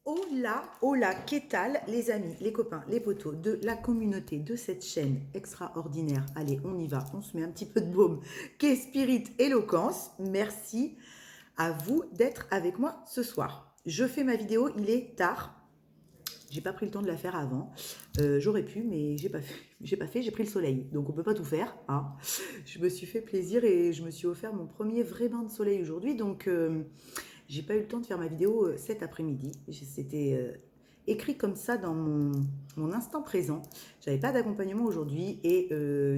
Hola, hola, qu'est-ce les amis, les copains, les potos de la communauté de cette chaîne extraordinaire. Allez, on y va, on se met un petit peu de baume. Qu'est Spirit Éloquence. Merci à vous d'être avec moi ce soir. Je fais ma vidéo, il est tard. J'ai pas pris le temps de la faire avant. J'aurais pu, mais j'ai pas fait. J'ai pris le soleil, donc on peut pas tout faire. Hein. Je me suis fait plaisir et je me suis offert mon premier vrai bain de soleil aujourd'hui, donc j'ai pas eu le temps de faire ma vidéo cet après-midi. C'était écrit comme ça dans mon instant présent. J'avais pas d'accompagnement aujourd'hui et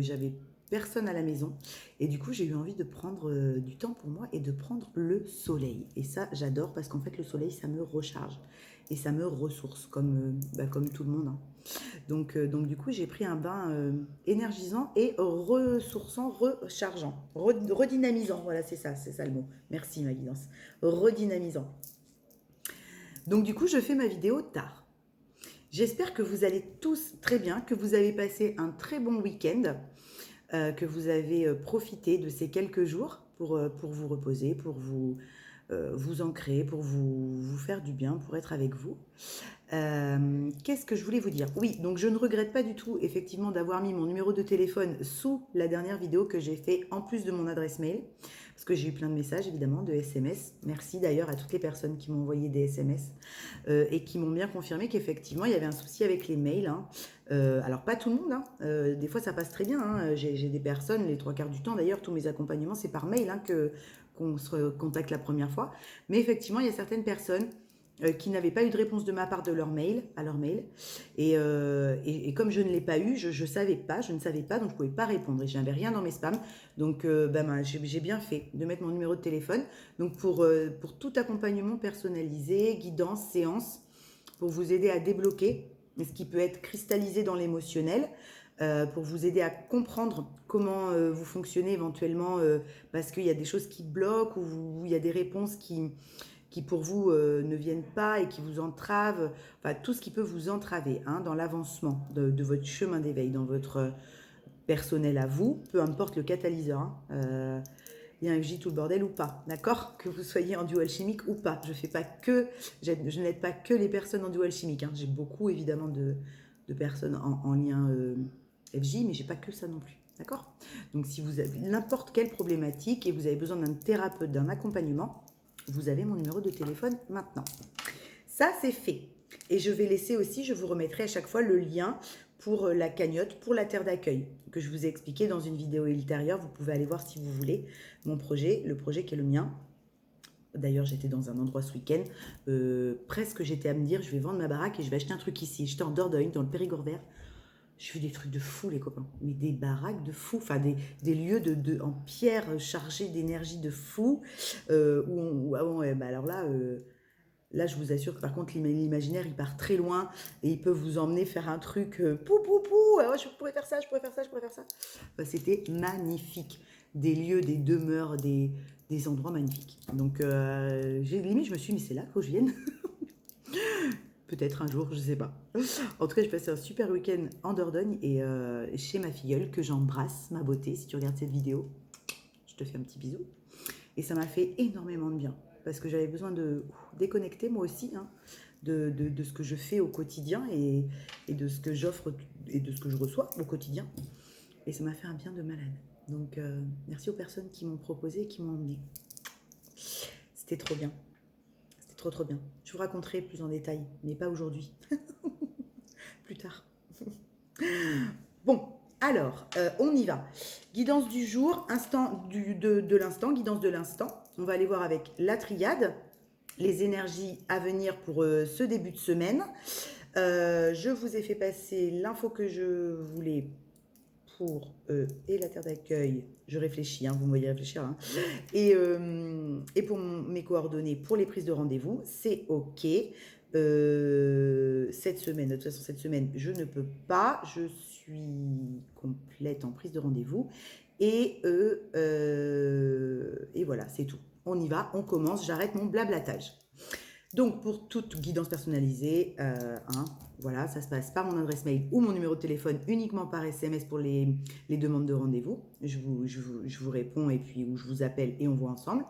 j'avais personne à la maison. Et du coup, j'ai eu envie de prendre du temps pour moi et de prendre le soleil. Et ça, j'adore parce qu'en fait, le soleil, ça me recharge et ça me ressource comme tout le monde. Hein. Donc du coup, j'ai pris un bain énergisant et ressourçant, rechargeant, redynamisant. Voilà, c'est ça le mot. Merci ma guidance. Redynamisant. Donc du coup, je fais ma vidéo tard. J'espère que vous allez tous très bien, que vous avez passé un très bon week-end, que vous avez profité de ces quelques jours pour vous reposer, pour vous ancrer, pour vous faire du bien, pour être avec vous. Qu'est-ce que je voulais vous dire? Oui, donc je ne regrette pas du tout effectivement d'avoir mis mon numéro de téléphone sous la dernière vidéo que j'ai fait en plus de mon adresse mail, parce que j'ai eu plein de messages évidemment, de SMS. Merci d'ailleurs à toutes les personnes qui m'ont envoyé des SMS et qui m'ont bien confirmé qu'effectivement il y avait un souci avec les mails. Hein. Alors pas tout le monde, hein. Des fois ça passe très bien. Hein. J'ai des personnes, les trois quarts du temps d'ailleurs, tous mes accompagnements c'est par mail hein, qu'on se contacte la première fois. Mais effectivement il y a certaines personnes qui n'avaient pas eu de réponse de ma part de à leur mail. Et comme je ne l'ai pas eu, je ne savais pas, donc je ne pouvais pas répondre. Et je n'avais rien dans mes spams. Donc j'ai bien fait de mettre mon numéro de téléphone. Donc pour tout accompagnement personnalisé, guidance, séance, pour vous aider à débloquer ce qui peut être cristallisé dans l'émotionnel, pour vous aider à comprendre comment vous fonctionnez éventuellement, parce qu'il y a des choses qui bloquent ou il y a des réponses qui pour vous ne viennent pas et qui vous entravent, enfin tout ce qui peut vous entraver hein, dans l'avancement de votre chemin d'éveil, dans votre personnel à vous, peu importe le catalyseur. Hein, il y a un FJ tout le bordel ou pas, d'accord? Que vous soyez en duo alchimique ou pas. Je n'aide pas que les personnes en duo alchimique. Hein. J'ai beaucoup évidemment de personnes en lien FJ, mais j'ai pas que ça non plus, d'accord? Donc si vous avez n'importe quelle problématique et vous avez besoin d'un thérapeute, d'un accompagnement, vous avez mon numéro de téléphone maintenant. Ça, c'est fait. Et je vais laisser aussi, je vous remettrai à chaque fois le lien pour la cagnotte, pour la terre d'accueil, que je vous ai expliqué dans une vidéo ultérieure. Vous pouvez aller voir si vous voulez mon projet, le projet qui est le mien. D'ailleurs, j'étais dans un endroit ce week-end. Presque, j'étais à me dire, je vais vendre ma baraque et je vais acheter un truc ici. J'étais en Dordogne, dans le Périgord vert. J'ai vu des trucs de fou, les copains. Mais des baraques de fou. Enfin, des lieux en pierre chargés d'énergie de fou. Alors là... Là, je vous assure que par contre, l'imaginaire, il part très loin et il peut vous emmener faire un truc pou pou pou, je pourrais faire ça, je pourrais faire ça, je pourrais faire ça. Enfin, c'était magnifique. Des lieux, des demeures, des endroits magnifiques. Donc, limite, je me suis dit, mais c'est là qu'il faut que je vienne. Peut-être un jour, je sais pas. En tout cas, j'ai passé un super week-end en Dordogne et chez ma filleule que j'embrasse, ma beauté. Si tu regardes cette vidéo, je te fais un petit bisou. Et ça m'a fait énormément de bien parce que j'avais besoin de déconnecter moi aussi hein, de ce que je fais au quotidien et de ce que j'offre et de ce que je reçois au quotidien. Et ça m'a fait un bien de malade. Donc merci aux personnes qui m'ont proposé et qui m'ont emmené. C'était trop bien. C'était trop trop bien. Je vous raconterai plus en détail, mais pas aujourd'hui. Plus tard. Bon, alors, on y va. Guidance du jour, instant de l'instant, guidance de l'instant. On va aller voir avec la triade, les énergies à venir pour ce début de semaine. Je vous ai fait passer l'info que je voulais pour et la terre d'accueil. Je réfléchis, hein, vous me voyez réfléchir. Hein. Et pour mes coordonnées pour les prises de rendez-vous, c'est OK. Cette semaine, de toute façon, cette semaine, je ne peux pas. Je suis complète en prise de rendez-vous. Et voilà, c'est tout. On y va, on commence. J'arrête mon blablatage. Donc, pour toute guidance personnalisée, hein, voilà, ça se passe par mon adresse mail ou mon numéro de téléphone, uniquement par SMS pour les demandes de rendez-vous. Je vous réponds et puis ou je vous appelle et on voit ensemble.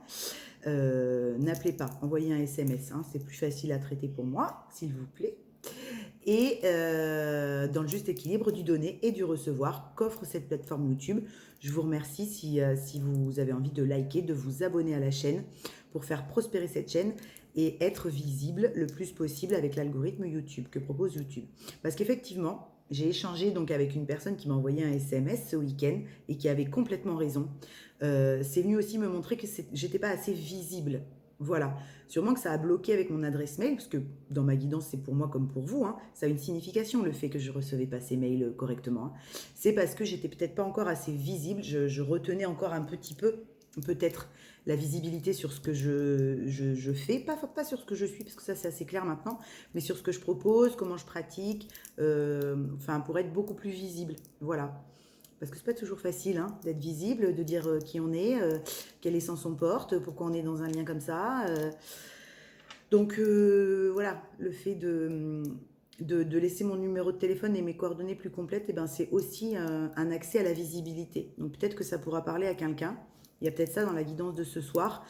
N'appelez pas, envoyez un SMS, hein, c'est plus facile à traiter pour moi, s'il vous plaît. Et dans le juste équilibre du donner et du recevoir qu'offre cette plateforme YouTube. Je vous remercie si vous avez envie de liker, de vous abonner à la chaîne pour faire prospérer cette chaîne et être visible le plus possible avec l'algorithme YouTube que propose YouTube. Parce qu'effectivement, j'ai échangé donc avec une personne qui m'a envoyé un SMS ce week-end et qui avait complètement raison. C'est venu aussi me montrer que j'étais pas assez visible. Voilà. Sûrement que ça a bloqué avec mon adresse mail, parce que dans ma guidance, c'est pour moi comme pour vous, hein. Ça a une signification, le fait que je ne recevais pas ces mails correctement, hein. C'est parce que j'étais peut-être pas encore assez visible, je retenais encore un petit peu, peut-être, la visibilité sur ce que je fais, pas sur ce que je suis, parce que ça c'est assez clair maintenant, mais sur ce que je propose, comment je pratique, enfin pour être beaucoup plus visible. Voilà. Parce que c'est pas toujours facile hein, d'être visible, de dire qui on est, quel essence on porte, pourquoi on est dans un lien comme ça. Donc voilà, le fait de laisser mon numéro de téléphone et mes coordonnées plus complètes, eh ben, c'est aussi un accès à la visibilité. Donc peut-être que ça pourra parler à quelqu'un. Il y a peut-être ça dans la guidance de ce soir.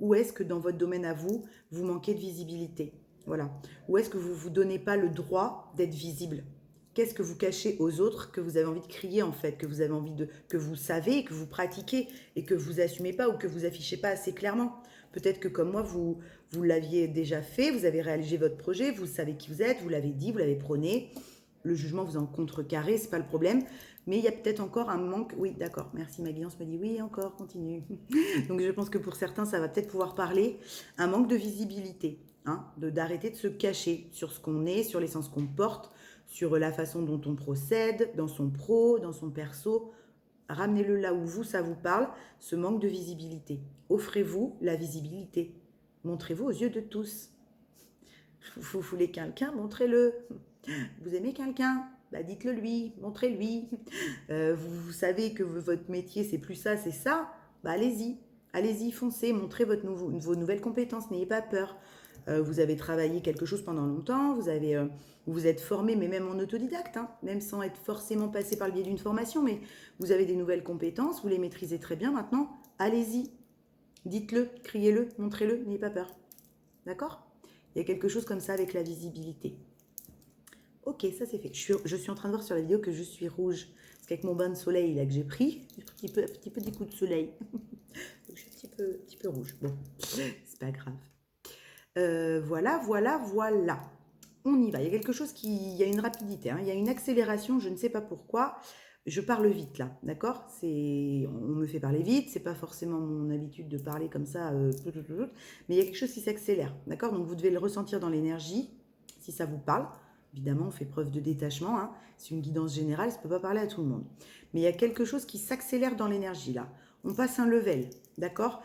Où est-ce que dans votre domaine à vous, vous manquez de visibilité? Voilà. Où est-ce que vous ne vous donnez pas le droit d'être visible? Qu'est-ce que vous cachez aux autres que vous avez envie de crier en fait, que vous avez envie que vous savez, que vous pratiquez et que vous assumez pas ou que vous affichez pas assez clairement? Peut-être que comme moi, vous l'aviez déjà fait, vous avez réalisé votre projet, vous savez qui vous êtes, vous l'avez dit, vous l'avez prôné. Le jugement vous en contrecarré, c'est pas le problème. Mais il y a peut-être encore un manque. Oui, d'accord, merci. Ma guidance me dit oui, encore, continue. Donc je pense que pour certains, ça va peut-être pouvoir parler. Un manque de visibilité, hein, d'arrêter de se cacher sur ce qu'on est, sur l'essence qu'on porte, sur la façon dont on procède, dans son pro, dans son perso. Ramenez-le là où vous, ça vous parle, ce manque de visibilité. Offrez-vous la visibilité. Montrez-vous aux yeux de tous. Vous voulez quelqu'un, montrez-le. Vous aimez quelqu'un, bah dites-le lui, montrez-lui. Vous savez que votre métier, c'est plus ça, c'est ça, bah allez-y. Allez-y, foncez, montrez vos nouvelles compétences, n'ayez pas peur. Vous avez travaillé quelque chose pendant longtemps, vous êtes formé, mais même en autodidacte, hein, même sans être forcément passé par le biais d'une formation, mais vous avez des nouvelles compétences, vous les maîtrisez très bien maintenant, allez-y, dites-le, criez-le, montrez-le, n'ayez pas peur. D'accord? Il y a quelque chose comme ça avec la visibilité. Ok, ça c'est fait. Je suis en train de voir sur la vidéo que je suis rouge. Parce qu'avec mon bain de soleil là, que j'ai pris, j'ai pris un petit peu des coups de soleil. Donc je suis un petit peu rouge. Bon, c'est pas grave. Voilà. On y va. Il y a quelque chose il y a une rapidité, hein. Il y a une accélération, je ne sais pas pourquoi. Je parle vite là, d'accord? On me fait parler vite, c'est pas forcément mon habitude de parler comme ça, mais il y a quelque chose qui s'accélère, d'accord? Donc vous devez le ressentir dans l'énergie, si ça vous parle. Évidemment, on fait preuve de détachement, hein. C'est une guidance générale, ça ne peut pas parler à tout le monde. Mais il y a quelque chose qui s'accélère dans l'énergie là. On passe un level, d'accord?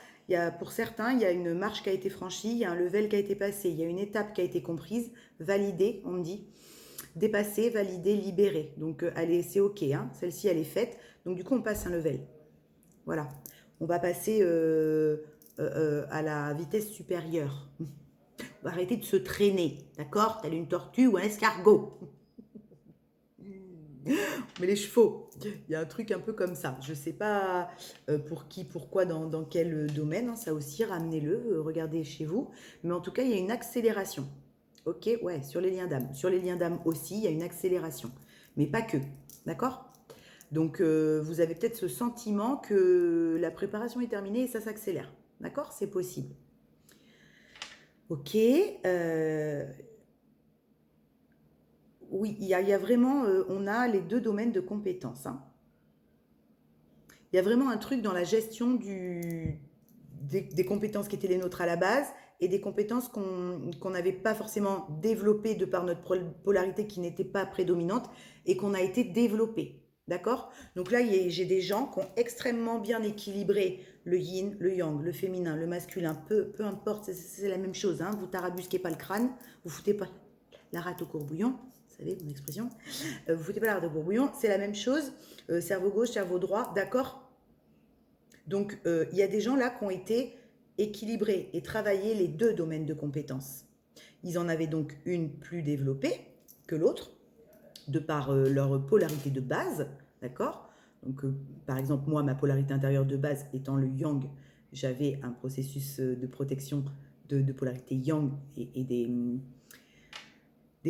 Pour certains, il y a une marche qui a été franchie, il y a un level qui a été passé, il y a une étape qui a été comprise, validée, on me dit. Dépassée, validée, libérée. Donc, c'est OK, hein. Celle-ci, elle est faite. Donc, du coup, on passe un level. Voilà. On va passer à la vitesse supérieure. On va arrêter de se traîner, d'accord? Telle une tortue ou un escargot. Mais les chevaux, il y a un truc un peu comme ça. Je ne sais pas pour qui, pourquoi, dans quel domaine, hein, ça aussi, ramenez-le, regardez chez vous. Mais en tout cas, il y a une accélération. Ok, ouais, sur les liens d'âme. Sur les liens d'âme aussi, il y a une accélération. Mais pas que, d'accord? Donc, vous avez peut-être ce sentiment que la préparation est terminée et ça s'accélère. D'accord? C'est possible. Ok. Oui, il y a vraiment, on a les deux domaines de compétences, hein. Il y a vraiment un truc dans la gestion des compétences qui étaient les nôtres à la base et des compétences qu'on n'avait pas forcément développées de par notre polarité qui n'était pas prédominante et qu'on a été développée. D'accord? Donc là, j'ai des gens qui ont extrêmement bien équilibré le yin, le yang, le féminin, le masculin, peu importe, c'est la même chose, hein. Vous tarabusquez pas le crâne, vous foutez pas la rate au courbouillon, vous savez mon expression, vous foutez pas la rate au courbouillon, c'est la même chose, cerveau gauche, cerveau droit, d'accord? Donc, il y a des gens là qui ont été équilibrés et travaillé les deux domaines de compétences. Ils en avaient donc une plus développée que l'autre, de par leur polarité de base, d'accord? Donc, par exemple, moi, ma polarité intérieure de base étant le yang, j'avais un processus de protection de polarité yang et des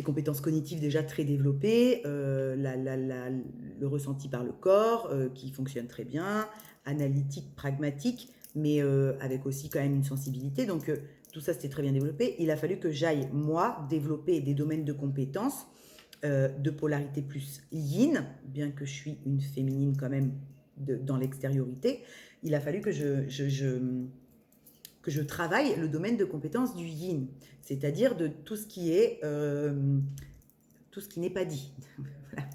compétences cognitives déjà très développées, le ressenti par le corps qui fonctionne très bien, analytique, pragmatique, mais avec aussi quand même une sensibilité. Donc tout ça, c'était très bien développé. Il a fallu que j'aille, moi, développer des domaines de compétences de polarité plus yin, bien que je suis une féminine quand même dans l'extériorité. Il a fallu que je travaille le domaine de compétences du yin, c'est-à-dire de tout ce qui est tout ce qui n'est pas dit. Voilà.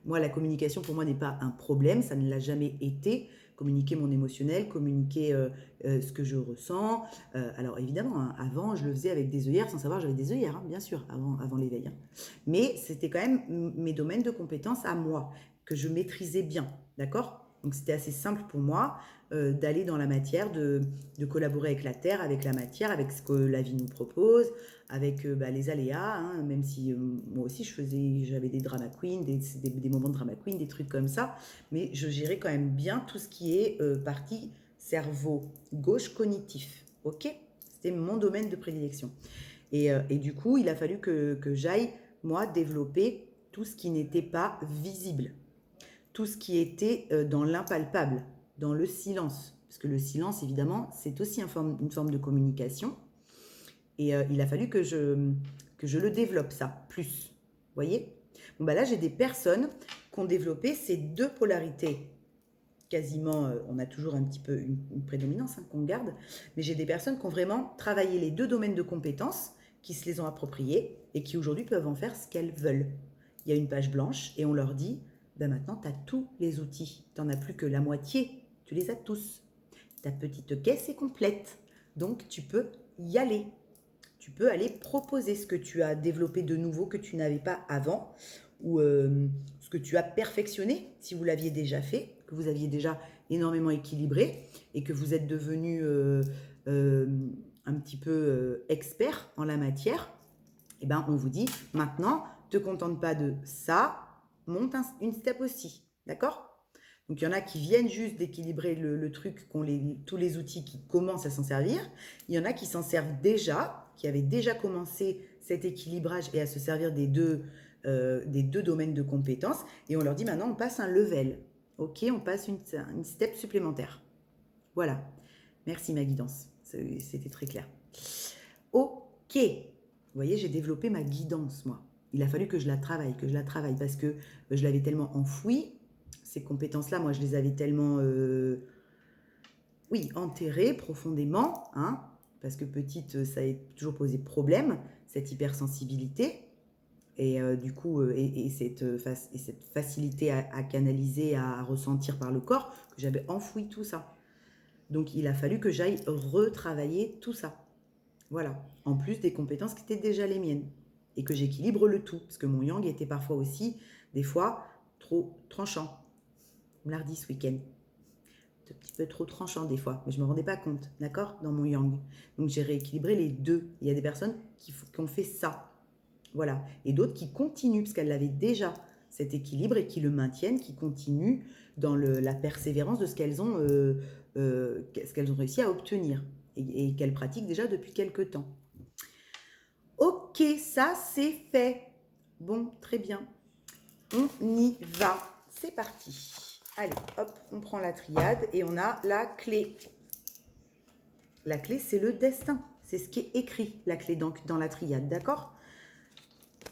Moi, la communication pour moi n'est pas un problème, ça ne l'a jamais été. Communiquer mon émotionnel, communiquer ce que je ressens. Alors évidemment, hein, avant, je le faisais avec des œillères sans savoir que j'avais des œillères, hein, bien sûr, avant l'éveil. Hein. Mais c'était quand même mes domaines de compétences à moi, que je maîtrisais bien, d'accord? Donc c'était assez simple pour moi d'aller dans la matière, de collaborer avec la terre, avec la matière, avec ce que la vie nous propose, avec les aléas, hein, même si moi aussi j'avais des drama queens, des moments de drama queen, des trucs comme ça, mais je gérais quand même bien tout ce qui est partie cerveau gauche cognitif, ok? C'était mon domaine de prédilection. Et du coup, il a fallu que j'aille, moi, développer tout ce qui n'était pas visible, tout ce qui était dans l'impalpable, dans le silence. Parce que le silence, évidemment, c'est aussi une forme de communication. Et il a fallu que je le développe, ça, plus. Vous voyez? Bon, bah là, j'ai des personnes qui ont développé ces deux polarités. Quasiment, on a toujours un petit peu une prédominance hein, qu'on garde, mais j'ai des personnes qui ont vraiment travaillé les deux domaines de compétences, qui se les ont appropriés et qui aujourd'hui peuvent en faire ce qu'elles veulent. Il y a une page blanche et on leur dit, ben maintenant, tu as tous les outils. Tu n'en as plus que la moitié, tu les as tous. Ta petite caisse est complète, donc tu peux y aller. Tu peux aller proposer ce que tu as développé de nouveau que tu n'avais pas avant ou ce que tu as perfectionné si vous l'aviez déjà fait, que vous aviez déjà énormément équilibré et que vous êtes devenu un petit peu expert en la matière. Eh ben, on vous dit maintenant, te contente pas de ça, monte une step aussi, d'accord? Donc il y en a qui viennent juste d'équilibrer le truc, tous les outils qui commencent à s'en servir. Il y en a qui s'en servent déjà, qui avaient déjà commencé cet équilibrage et à se servir des deux domaines de compétences. Et on leur dit maintenant, on passe un level. Ok, on passe une step supplémentaire. Voilà. Merci ma guidance. C'était très clair. Ok. Vous voyez, j'ai développé ma guidance, moi. Il a fallu que je la travaille parce que je l'avais tellement enfouie. Ces compétences-là, moi, je les avais tellement, enterrées profondément, hein, parce que petite, ça a toujours posé problème, cette hypersensibilité, et du coup, et cette facilité à canaliser, à ressentir par le corps, que j'avais enfoui tout ça. Donc, il a fallu que j'aille retravailler tout ça. Voilà, en plus des compétences qui étaient déjà les miennes, et que j'équilibre le tout, parce que mon yang était parfois aussi, des fois, trop tranchant. Mardi ce week-end. Un petit peu trop tranchant des fois, mais je ne me rendais pas compte, d'accord, dans mon yang. Donc j'ai rééquilibré les deux. Il y a des personnes qui ont fait ça, voilà. Et d'autres qui continuent, parce qu'elles l'avaient déjà, cet équilibre, et qui le maintiennent, qui continuent dans la persévérance de ce qu'elles ont réussi à obtenir, et qu'elles pratiquent déjà depuis quelques temps. Ok, ça c'est fait. Bon, très bien. On y va. C'est parti. Allez, hop, on prend la triade et on a la clé. La clé, c'est le destin. C'est ce qui est écrit, la clé dans la triade, d'accord?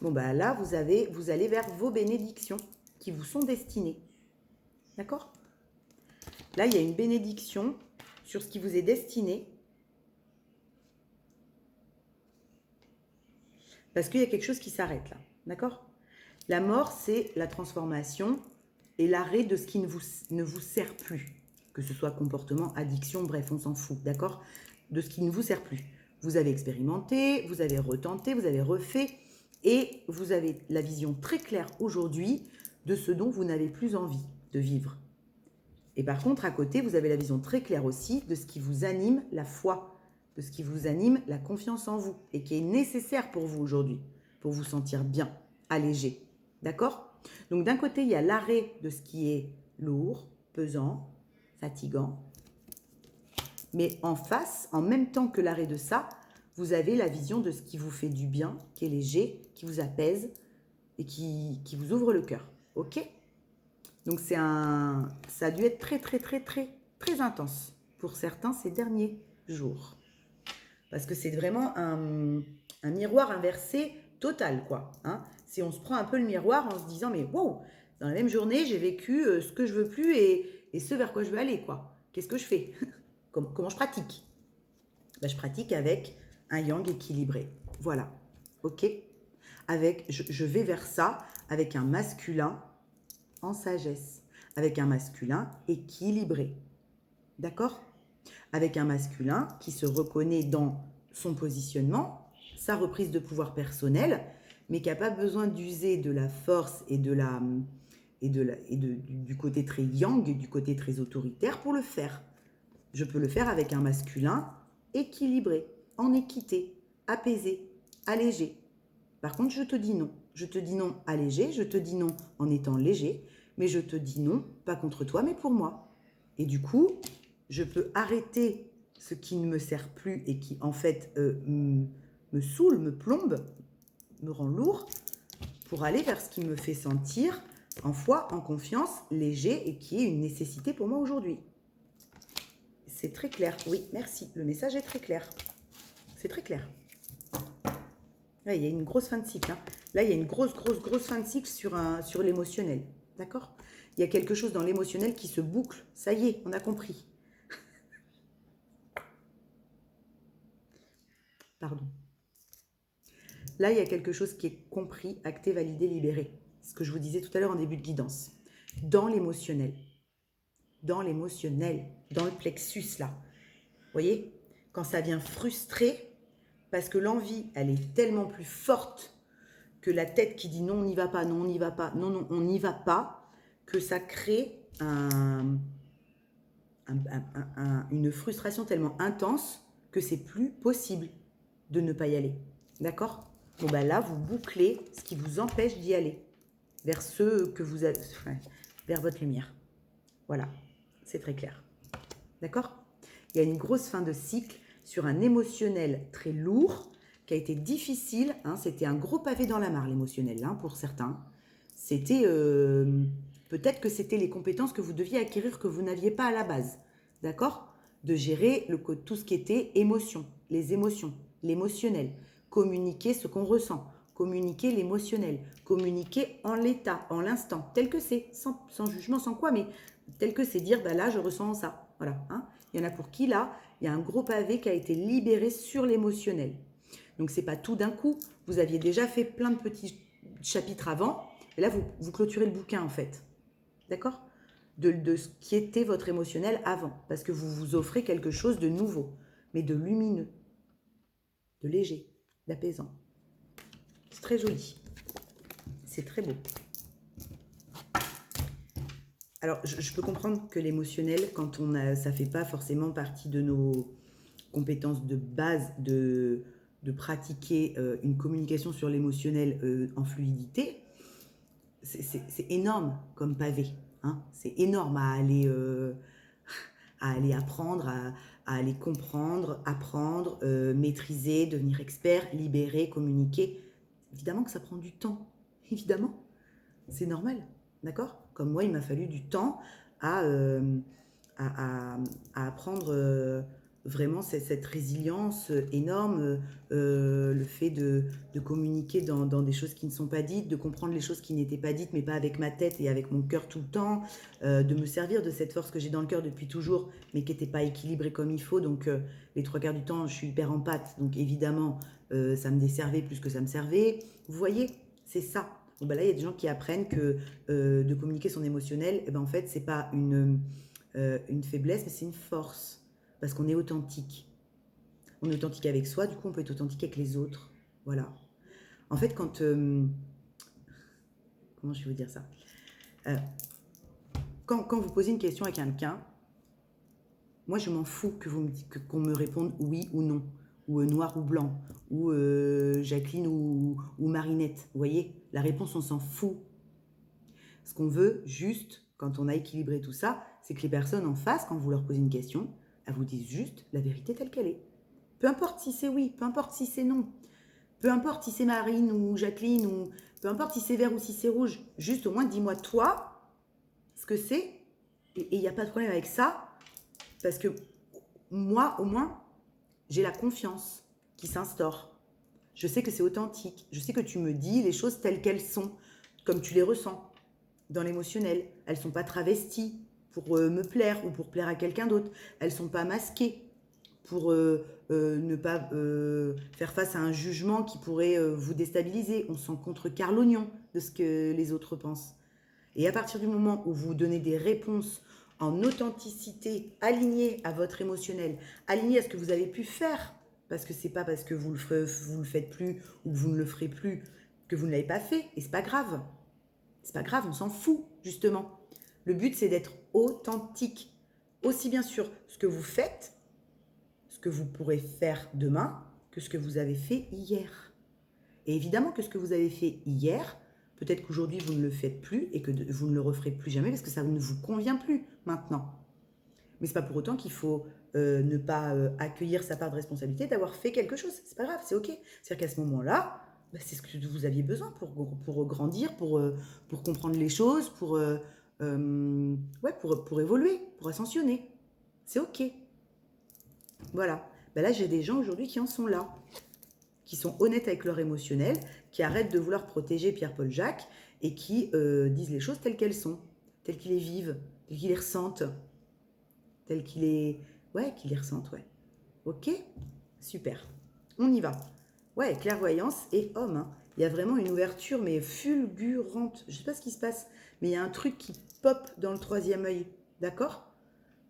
Bon, bah là, vous allez vers vos bénédictions qui vous sont destinées. D'accord? Là, il y a une bénédiction sur ce qui vous est destiné. Parce qu'il y a quelque chose qui s'arrête là, d'accord? La mort, c'est la transformation et l'arrêt de ce qui ne vous sert plus. Que ce soit comportement, addiction, bref, on s'en fout, d'accord? De ce qui ne vous sert plus. Vous avez expérimenté, vous avez retenté, vous avez refait, et vous avez la vision très claire aujourd'hui de ce dont vous n'avez plus envie de vivre. Et par contre, à côté, vous avez la vision très claire aussi de ce qui vous anime, la foi, de ce qui vous anime, la confiance en vous, et qui est nécessaire pour vous aujourd'hui, pour vous sentir bien, allégé. D'accord? Donc d'un côté, il y a l'arrêt de ce qui est lourd, pesant, fatigant. Mais en face, en même temps que l'arrêt de ça, vous avez la vision de ce qui vous fait du bien, qui est léger, qui vous apaise et qui vous ouvre le cœur. Ok? Donc ça a dû être très, très, très, très, très intense pour certains ces derniers jours. Parce que c'est vraiment un miroir inversé total, quoi. Hein. Si on se prend un peu le miroir en se disant, mais wow, dans la même journée, j'ai vécu ce que je veux plus et ce vers quoi je veux aller, quoi. Qu'est-ce que je fais? Comment je pratique? Ben, je pratique avec un yang équilibré. Voilà. Ok? Je vais vers ça avec un masculin en sagesse, avec un masculin équilibré. D'accord? Avec un masculin qui se reconnaît dans son positionnement, sa reprise de pouvoir personnel, mais qui n'a pas besoin d'user de la force et du côté très yang, du côté très autoritaire pour le faire. Je peux le faire avec un masculin équilibré, en équité, apaisé, allégé. Par contre, je te dis non. Je te dis non allégé, je te dis non en étant léger, mais je te dis non, pas contre toi, mais pour moi. Et du coup, je peux arrêter ce qui ne me sert plus et qui, en fait, me saoule, me plombe, me rend lourd, pour aller vers ce qui me fait sentir en foi, en confiance, léger et qui est une nécessité pour moi aujourd'hui. C'est très clair. Oui, merci. Le message est très clair. C'est très clair. Là, il y a une grosse fin de cycle. Hein. Là, il y a une grosse fin de cycle sur l'émotionnel. D'accord? Il y a quelque chose dans l'émotionnel qui se boucle. Ça y est, on a compris. Pardon. Là, il y a quelque chose qui est compris, acté, validé, libéré. Ce que je vous disais tout à l'heure en début de guidance. Dans l'émotionnel. Dans l'émotionnel. Dans le plexus, là. Vous voyez? Quand ça vient frustrer, parce que l'envie, elle est tellement plus forte que la tête qui dit non, on n'y va pas, non, on n'y va pas, non, non, on n'y va pas, que ça crée une frustration tellement intense que c'est plus possible de ne pas y aller. D'accord? Bon, ben là, vous bouclez ce qui vous empêche d'y aller vers ce que vous avez, vers votre lumière. Voilà, c'est très clair. D'accord? Il y a une grosse fin de cycle sur un émotionnel très lourd qui a été difficile. Hein, c'était un gros pavé dans la mare, l'émotionnel, hein, pour certains. C'était peut-être que c'était les compétences que vous deviez acquérir que vous n'aviez pas à la base. D'accord? De gérer tout ce qui était émotion, les émotions, l'émotionnel. Communiquer ce qu'on ressent, communiquer l'émotionnel, communiquer en l'état, en l'instant, tel que c'est, sans jugement, sans quoi, mais tel que c'est dire, bah là, je ressens ça. Voilà. Hein. Il y en a pour qui, là, il y a un gros pavé qui a été libéré sur l'émotionnel. Donc, c'est pas tout d'un coup. Vous aviez déjà fait plein de petits chapitres avant. Et là, vous clôturez le bouquin, en fait. D'accord? De ce qui était votre émotionnel avant. Parce que vous vous offrez quelque chose de nouveau, mais de lumineux, de léger, d'apaisant. C'est très joli. C'est très beau. Alors, je peux comprendre que l'émotionnel, quand ça ne fait pas forcément partie de nos compétences de base de pratiquer une communication sur l'émotionnel en fluidité, c'est énorme comme pavé. Hein. C'est énorme à aller apprendre, à aller comprendre, apprendre, maîtriser, devenir expert, libérer, communiquer. Évidemment que ça prend du temps. Évidemment. C'est normal. D'accord? Comme moi, il m'a fallu du temps à apprendre vraiment cette résilience énorme, le fait de communiquer dans des choses qui ne sont pas dites, de comprendre les choses qui n'étaient pas dites, mais pas avec ma tête et avec mon cœur tout le temps, de me servir de cette force que j'ai dans le cœur depuis toujours, mais qui n'était pas équilibrée comme il faut. Donc, les 3/4 du temps, je suis hyper en pâte. Donc, évidemment, ça me desservait plus que ça me servait. Vous voyez, c'est ça. Bon, ben là, il y a des gens qui apprennent que de communiquer son émotionnel, en fait, c'est pas une faiblesse, mais c'est une force. Parce qu'on est authentique. On est authentique avec soi, du coup, on peut être authentique avec les autres. Voilà. En fait, quand... comment je vais vous dire ça quand vous posez une question à quelqu'un, moi, je m'en fous qu'on me réponde oui ou non, ou noir ou blanc, ou Jacqueline ou Marinette. Vous voyez, la réponse, on s'en fout. Ce qu'on veut, juste, quand on a équilibré tout ça, c'est que les personnes en face, quand vous leur posez une question, elles vous disent juste la vérité telle qu'elle est. Peu importe si c'est oui, peu importe si c'est non. Peu importe si c'est Marine ou Jacqueline, ou peu importe si c'est vert ou si c'est rouge. Juste au moins, dis-moi toi ce que c'est. Et il n'y a pas de problème avec ça. Parce que moi, au moins, j'ai la confiance qui s'instaure. Je sais que c'est authentique. Je sais que tu me dis les choses telles qu'elles sont, comme tu les ressens, dans l'émotionnel. Elles ne sont pas travesties pour me plaire ou pour plaire à quelqu'un d'autre. Elles ne sont pas masquées pour ne pas faire face à un jugement qui pourrait vous déstabiliser. On s'en contrecarre l'oignon de ce que les autres pensent. Et à partir du moment où vous donnez des réponses en authenticité, alignées à votre émotionnel, alignées à ce que vous avez pu faire, parce que c'est pas parce que vous le faites plus ou que vous ne le ferez plus que vous ne l'avez pas fait, et c'est pas grave. C'est pas grave, on s'en fout, justement. Le but, c'est d'être authentique. Aussi bien sûr ce que vous faites, ce que vous pourrez faire demain, que ce que vous avez fait hier. Et évidemment que ce que vous avez fait hier, peut-être qu'aujourd'hui vous ne le faites plus et que vous ne le referez plus jamais parce que ça ne vous convient plus maintenant. Mais c'est pas pour autant qu'il faut ne pas accueillir sa part de responsabilité d'avoir fait quelque chose. C'est pas grave, c'est ok. C'est-à-dire qu'à ce moment-là, bah, c'est ce que vous aviez besoin pour grandir, pour comprendre les choses, pour évoluer, pour ascensionner. C'est ok. Voilà. Ben là, j'ai des gens aujourd'hui qui en sont là, qui sont honnêtes avec leur émotionnel, qui arrêtent de vouloir protéger Pierre-Paul Jacques et qui disent les choses telles qu'elles sont, telles qu'ils les vivent, telles qu'ils les ressentent, telles qu'ils les... Ouais, qu'ils les ressentent, ouais. Ok. Super. On y va. Ouais, clairvoyance et homme. Hein. Il y a vraiment une ouverture, mais fulgurante. Je ne sais pas ce qui se passe, mais il y a un truc qui pop dans le troisième œil. D'accord ?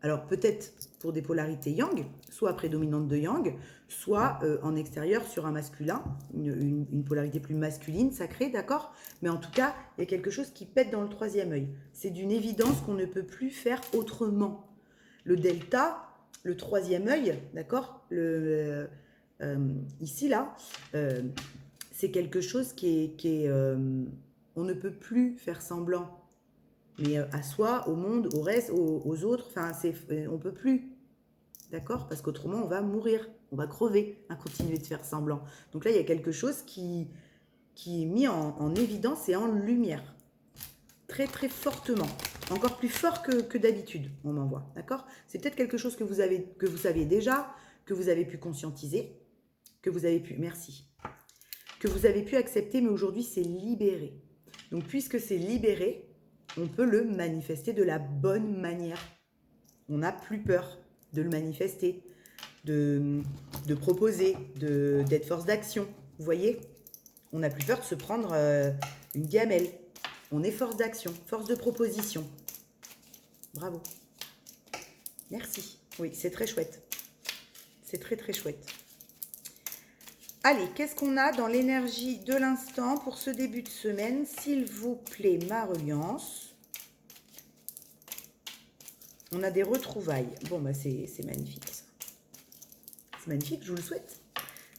Alors peut-être pour des polarités yang, soit prédominante de yang, soit en extérieur sur un masculin, une polarité plus masculine, sacrée, d'accord? Mais en tout cas, il y a quelque chose qui pète dans le troisième œil. C'est d'une évidence qu'on ne peut plus faire autrement. Le delta, le troisième œil, d'accord? Ici, là, c'est quelque chose qui est on ne peut plus faire semblant. Mais à soi, au monde, au reste, aux autres, enfin, on peut plus, d'accord? Parce qu'autrement, on va mourir, on va crever à continuer de faire semblant. Donc là, il y a quelque chose qui est mis en évidence et en lumière, très très fortement, encore plus fort que d'habitude, on en voit, d'accord? C'est peut-être quelque chose que vous saviez déjà, que vous avez pu conscientiser, que vous avez pu, merci, que vous avez pu accepter, mais aujourd'hui, c'est libéré. Donc, puisque c'est libéré, on peut le manifester de la bonne manière. On n'a plus peur de le manifester, de proposer, d'être force d'action. Vous voyez? On n'a plus peur de se prendre une gamelle. On est force d'action, force de proposition. Bravo. Merci. Oui, c'est très chouette. C'est très très chouette. Allez, qu'est-ce qu'on a dans l'énergie de l'instant pour ce début de semaine? S'il vous plaît, ma reliance. On a des retrouvailles. Bon, bah c'est magnifique, ça. C'est magnifique, je vous le souhaite.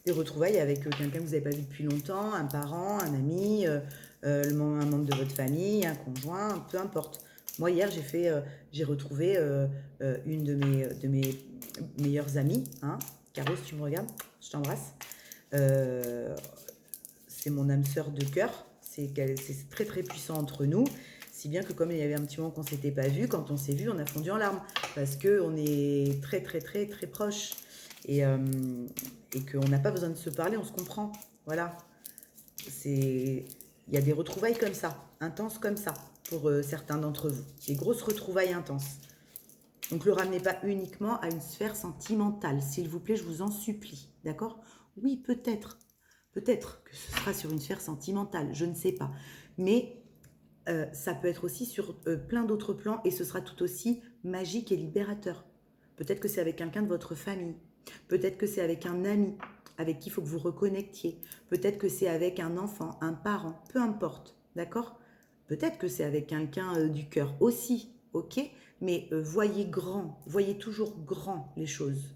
Des retrouvailles avec quelqu'un que vous n'avez pas vu depuis longtemps, un parent, un ami, un membre de votre famille, un conjoint, peu importe. Moi, hier, j'ai retrouvé une de mes meilleures amies. Hein. Caro, si tu me regardes, je t'embrasse. C'est mon âme sœur de cœur. C'est très, très puissant entre nous. Si bien que comme il y avait un petit moment qu'on ne s'était pas vu, quand on s'est vu, on a fondu en larmes. Parce qu'on est très, très, très, très proches. Et qu'on n'a pas besoin de se parler, on se comprend. Voilà. Il y a des retrouvailles comme ça, intenses comme ça, pour certains d'entre vous. Des grosses retrouvailles intenses. Donc, ne le ramenez pas uniquement à une sphère sentimentale. S'il vous plaît, je vous en supplie. D'accord? Oui, peut-être. Peut-être que ce sera sur une sphère sentimentale, je ne sais pas. Mais ça peut être aussi sur plein d'autres plans et ce sera tout aussi magique et libérateur. Peut-être que c'est avec quelqu'un de votre famille. Peut-être que c'est avec un ami avec qui il faut que vous reconnectiez. Peut-être que c'est avec un enfant, un parent, peu importe. D'accord? Peut-être que c'est avec quelqu'un du cœur aussi, ok? Mais voyez grand, voyez toujours grand les choses.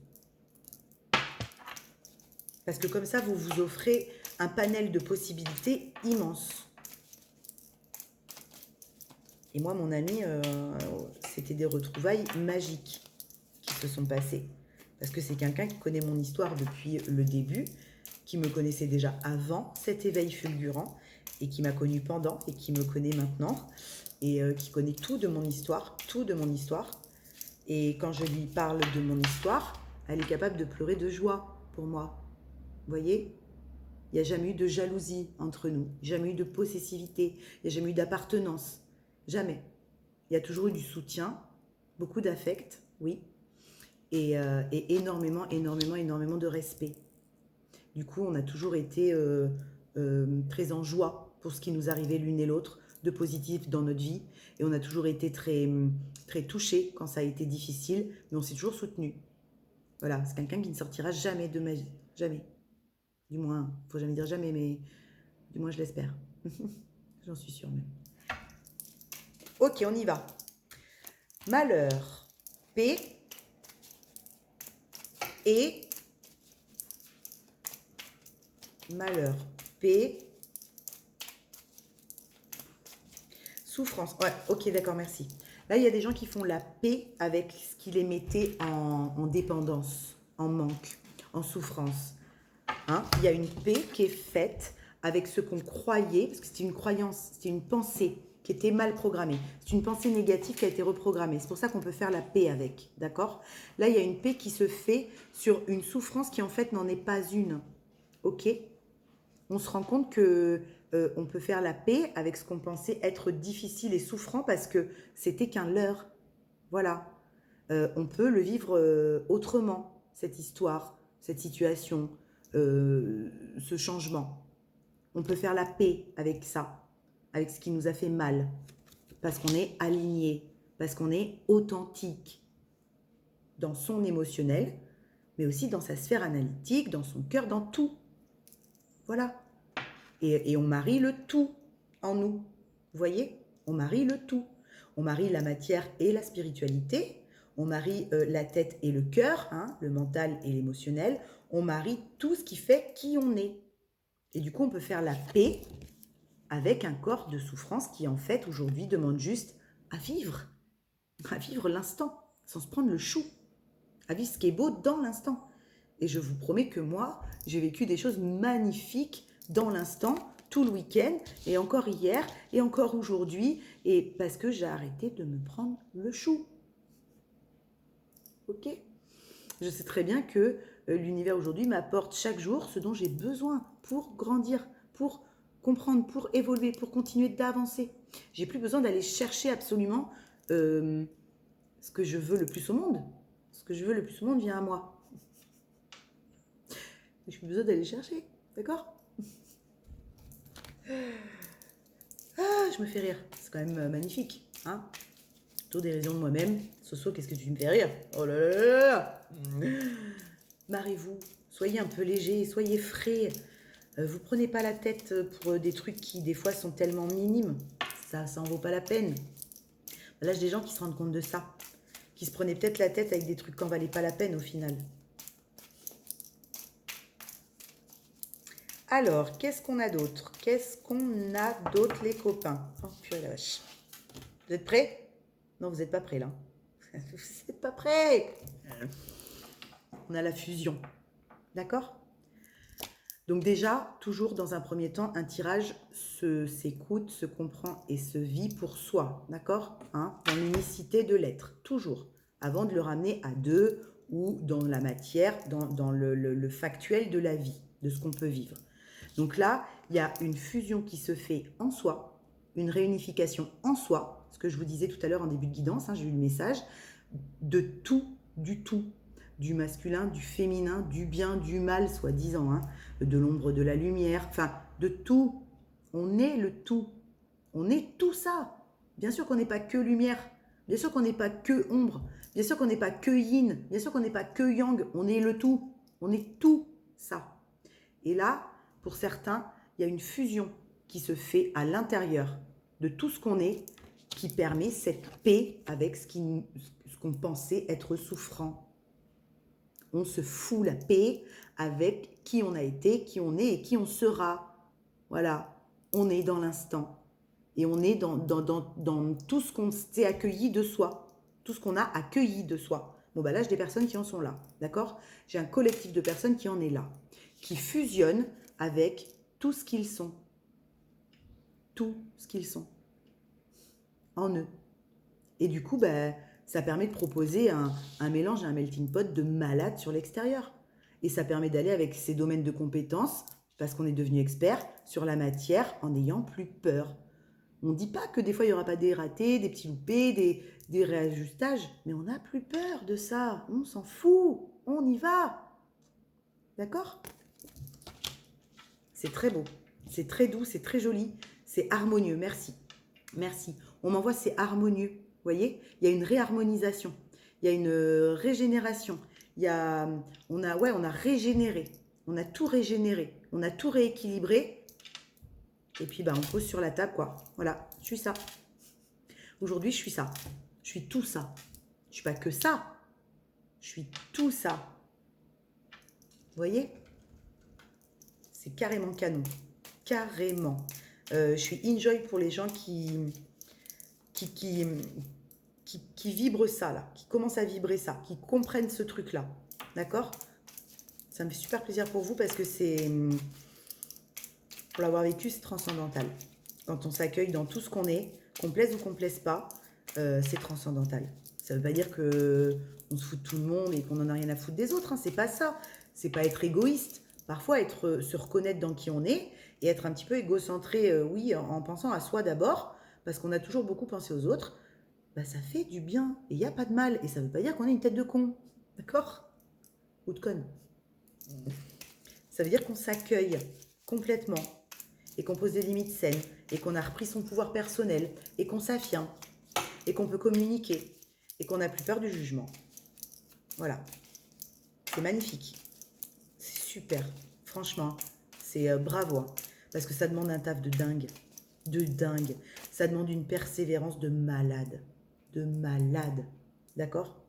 Parce que comme ça, vous vous offrez un panel de possibilités immense. Et moi, mon ami, c'était des retrouvailles magiques qui se sont passées. Parce que c'est quelqu'un qui connaît mon histoire depuis le début, qui me connaissait déjà avant cet éveil fulgurant, et qui m'a connu pendant, et qui me connaît maintenant, et qui connaît tout de mon histoire, tout de mon histoire. Et quand je lui parle de mon histoire, elle est capable de pleurer de joie pour moi. Vous voyez ? Il n'y a jamais eu de jalousie entre nous, jamais eu de possessivité, il n'y a jamais eu d'appartenance. Jamais. Il y a toujours eu du soutien, beaucoup d'affect, oui, et énormément, énormément, énormément de respect. Du coup, on a toujours été très en joie pour ce qui nous arrivait l'une et l'autre, de positif dans notre vie. Et on a toujours été très, très touchés quand ça a été difficile, mais on s'est toujours soutenus. Voilà, c'est quelqu'un qui ne sortira jamais de ma vie. Jamais. Du moins, il ne faut jamais dire jamais, mais du moins je l'espère. J'en suis sûre même. Ok, on y va. Malheur, P et malheur, P, souffrance. Ouais, ok, d'accord, merci. Là, il y a des gens qui font la paix avec ce qui les mettait en dépendance, en manque, en souffrance. Hein? Il y a une paix qui est faite avec ce qu'on croyait, parce que c'était une croyance, c'était une pensée qui était mal programmée. C'est une pensée négative qui a été reprogrammée. C'est pour ça qu'on peut faire la paix avec, d'accord? Là, il y a une paix qui se fait sur une souffrance qui en fait n'en est pas une. Ok? On se rend compte que on peut faire la paix avec ce qu'on pensait être difficile et souffrant parce que c'était qu'un leurre. Voilà. On peut le vivre autrement, cette histoire, cette situation, ce changement. On peut faire la paix avec ça, avec ce qui nous a fait mal, parce qu'on est aligné, parce qu'on est authentique dans son émotionnel, mais aussi dans sa sphère analytique, dans son cœur, dans tout. Voilà. Et on marie le tout en nous. Vous voyez? On marie le tout. On marie la matière et la spiritualité. On marie la tête et le cœur, hein, le mental et l'émotionnel. On marie tout ce qui fait qui on est. Et du coup, on peut faire la paix avec un corps de souffrance qui, en fait, aujourd'hui, demande juste à vivre l'instant, sans se prendre le chou, à vivre ce qui est beau dans l'instant. Et je vous promets que moi, j'ai vécu des choses magnifiques dans l'instant, tout le week-end, et encore hier, et encore aujourd'hui, et parce que j'ai arrêté de me prendre le chou. Ok? Je sais très bien que l'univers aujourd'hui m'apporte chaque jour ce dont j'ai besoin pour grandir, pour comprendre, pour évoluer, pour continuer d'avancer. J'ai plus besoin d'aller chercher absolument ce que je veux le plus au monde. Ce que je veux le plus au monde vient à moi. Je n'ai plus besoin d'aller chercher, d'accord? Ah, je me fais rire. C'est quand même magnifique, hein? Autodérision de moi-même. Soso, qu'est-ce que tu me fais rire? Oh là là là là! Marrez-vous, soyez un peu léger, soyez frais. Vous prenez pas la tête pour des trucs qui, des fois, sont tellement minimes. Ça en vaut pas la peine. Là, j'ai des gens qui se rendent compte de ça. Qui se prenaient peut-être la tête avec des trucs qui n'en valaient pas la peine, au final. Alors, qu'est-ce qu'on a d'autre? Qu'est-ce qu'on a d'autre, les copains? Oh, purée la vache. Vous êtes prêts? Non, vous n'êtes pas prêts, là. Vous n'êtes pas prêts. On a la fusion. D'accord? Donc déjà, toujours dans un premier temps, un tirage s'écoute, se comprend et se vit pour soi. D'accord? Hein? Dans l'unicité de l'être. Toujours. Avant de le ramener à deux ou dans la matière, dans le factuel de la vie, de ce qu'on peut vivre. Donc là, il y a une fusion qui se fait en soi, une réunification en soi, ce que je vous disais tout à l'heure en début de guidance, hein, j'ai eu le message, de tout, du masculin, du féminin, du bien, du mal, soi-disant, hein, de l'ombre, de la lumière, enfin, de tout. On est le tout. On est tout ça. Bien sûr qu'on n'est pas que lumière, bien sûr qu'on n'est pas que ombre, bien sûr qu'on n'est pas que yin, bien sûr qu'on n'est pas que yang, on est le tout. On est tout ça. Et là, pour certains, il y a une fusion qui se fait à l'intérieur de tout ce qu'on est, qui permet cette paix avec ce qu'on pensait être souffrant. On se fout la paix avec qui on a été, qui on est et qui on sera. Voilà, on est dans l'instant. Et on est dans tout ce qu'on s'est accueilli de soi, tout ce qu'on a accueilli de soi. Bon, bah là, j'ai des personnes qui en sont là, d'accord? J'ai un collectif de personnes qui en est là, qui fusionnent avec tout ce qu'ils sont. Tout ce qu'ils sont. En eux. Et du coup, bah, ça permet de proposer un mélange, un melting pot de malades sur l'extérieur. Et ça permet d'aller avec ces domaines de compétences, parce qu'on est devenu expert, sur la matière en n'ayant plus peur. On ne dit pas que des fois, il n'y aura pas des ratés, des petits loupés, des réajustages, mais on n'a plus peur de ça. On s'en fout. On y va. D'accord? C'est très beau. C'est très doux, c'est très joli. C'est harmonieux. Merci. Merci. On m'envoie, c'est harmonieux. Vous voyez? Il y a une réharmonisation. Il y a une régénération. On a régénéré. On a tout régénéré. On a tout rééquilibré. Et puis, bah, on pose sur la table, quoi. Voilà, je suis ça. Aujourd'hui, je suis ça. Je suis tout ça. Je suis pas que ça. Je suis tout ça. Vous voyez? C'est carrément canon. Carrément. Je suis enjoy pour les gens qui vibrent ça, là. Qui commencent à vibrer ça. Qui comprennent ce truc-là. D'accord? Ça me fait super plaisir pour vous parce que c'est... Pour l'avoir vécu, c'est transcendantal. Quand on s'accueille dans tout ce qu'on est, qu'on plaise ou qu'on plaise pas, c'est transcendantal. Ça ne veut pas dire qu'on se fout de tout le monde et qu'on n'en a rien à foutre des autres. Hein. C'est pas ça. C'est pas être égoïste. Parfois, se reconnaître dans qui on est et être un petit peu égocentré, oui, en pensant à soi d'abord, parce qu'on a toujours beaucoup pensé aux autres, bah, ça fait du bien. Et il n'y a pas de mal. Et ça ne veut pas dire qu'on a une tête de con. D'accord? Ou de conne. Ça veut dire qu'on s'accueille complètement et qu'on pose des limites saines et qu'on a repris son pouvoir personnel et qu'on s'affirme et qu'on peut communiquer et qu'on n'a plus peur du jugement. Voilà. C'est magnifique. C'est super. Franchement, c'est bravo. Hein, parce que ça demande un taf de dingue. De dingue. Ça demande une persévérance de malade. De malade. D'accord?